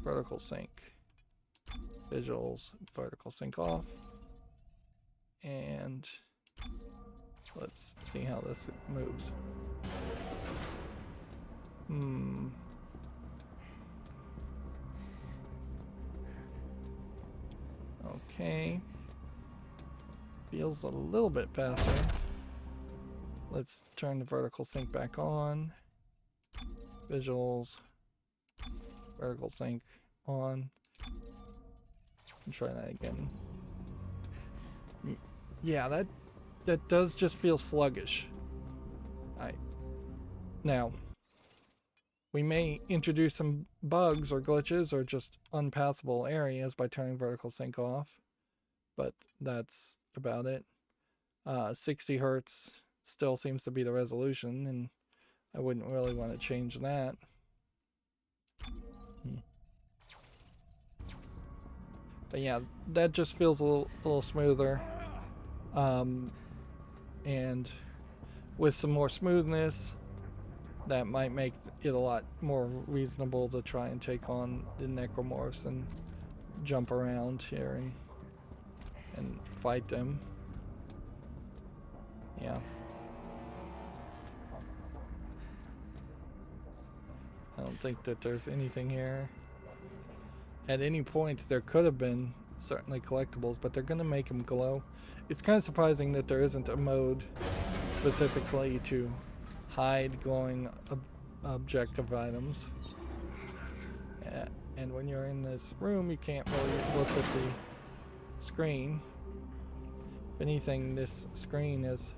vertical sync. Visuals, vertical sync off. And let's see how this moves. Okay. Feels a little bit faster. Let's turn the vertical sync back on. Visuals. Vertical sync on. And try that again. Yeah, that does just feel sluggish. Now, we may introduce some bugs or glitches or just unpassable areas by turning vertical sync off, but that's about it. 60 hertz still seems to be the resolution, and I wouldn't really want to change that. But yeah, that just feels a little smoother. And with some more smoothness, that might make it a lot more reasonable to try and take on the Necromorphs and jump around here and fight them. Yeah. I don't think that there's anything here. At any point, there could have been certainly collectibles, but they're going to make them glow. It's kind of surprising that there isn't a mode specifically to hide glowing objective items. And when you're in this room, you can't really look at the screen. If anything, this screen is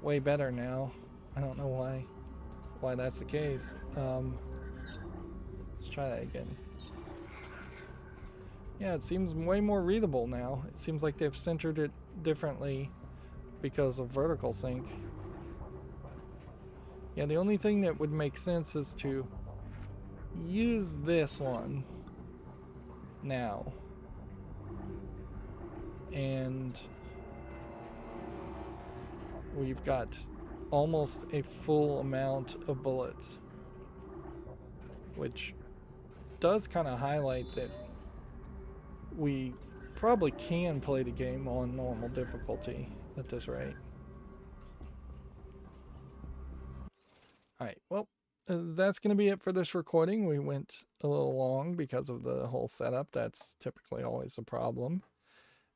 way better now. I don't know why that's the case. Let's try that again. Yeah, it seems way more readable now. It seems like they've centered it differently because of vertical sync. Yeah, the only thing that would make sense is to use this one now. And we've got almost a full amount of bullets, which does kind of highlight that we probably can play the game on normal difficulty at this rate. Alright, well, that's going to be it for this recording. We went a little long because of the whole setup. That's typically always a problem.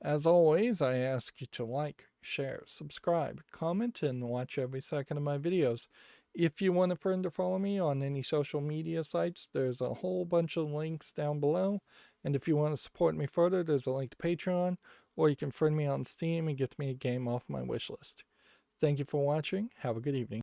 As always, I ask you to like, share, subscribe, comment, and watch every second of my videos. If you want a friend to follow me on any social media sites, there's a whole bunch of links down below. And if you want to support me further, there's a link to Patreon, or you can friend me on Steam and get me a game off my wishlist. Thank you for watching. Have a good evening.